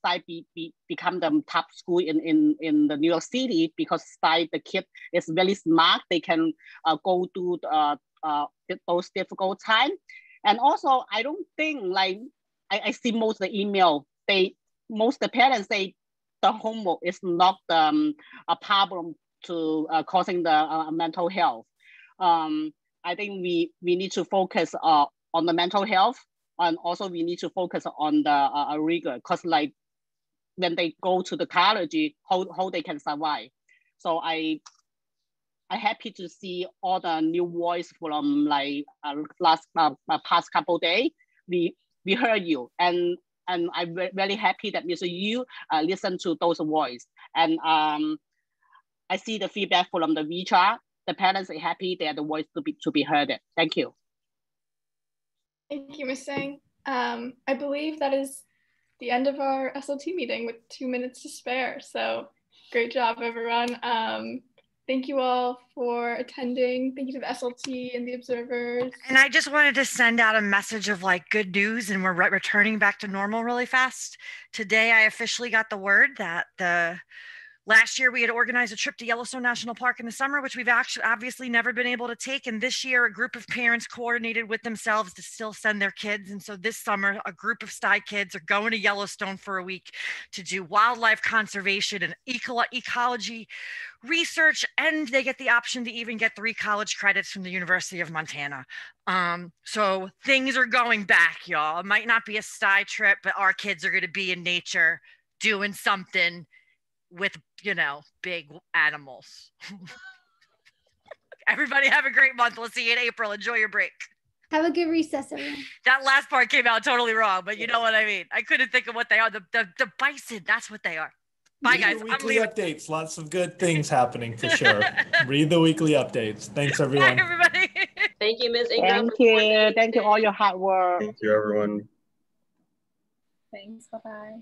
become the top school in the New York City, because the kid is very smart. They can go through those difficult time. And also, I don't think I see most of the email, most of the parents say the homework is not a problem to causing the mental health. I think we need to focus on the mental health, and also we need to focus on the rigor, because when they go to the college, how they can survive. So I'm happy to see all the new voice from past couple of days. We heard you, and I'm very happy that Mr. Yu listened to those voices. And I see the feedback from the WeChat. The parents are happy that the voice to be heard. Thank you. Thank you, Ms. Sang. I believe that is the end of our SLT meeting with 2 minutes to spare. So great job, everyone. Thank you all for attending. Thank you to the SLT and the observers. And I just wanted to send out a message of good news, and we're returning back to normal really fast. Today, I officially got the word that last year we had organized a trip to Yellowstone National Park in the summer, which we've actually obviously never been able to take. And this year, a group of parents coordinated with themselves to still send their kids. And so this summer, a group of Stuy kids are going to Yellowstone for a week to do wildlife conservation and ecology research, and they get the option to even get 3 college credits from the University of Montana. So things are going back, y'all. It might not be a Stuy trip, but our kids are going to be in nature doing something with, big animals. Everybody have a great month. We'll see you in April. Enjoy your break. Have a good recess, everyone. That last part came out totally wrong, but you know what I mean. I couldn't think of what they are. The bison, that's what they are. Bye, guys. Read the weekly updates. Lots of good things happening for sure. Read the weekly updates. Thanks, everyone. Bye, everybody. Thank you, Ms. Ingram. Thank you. Thank you all your hard work. Thank you, everyone. Thanks. Bye-bye.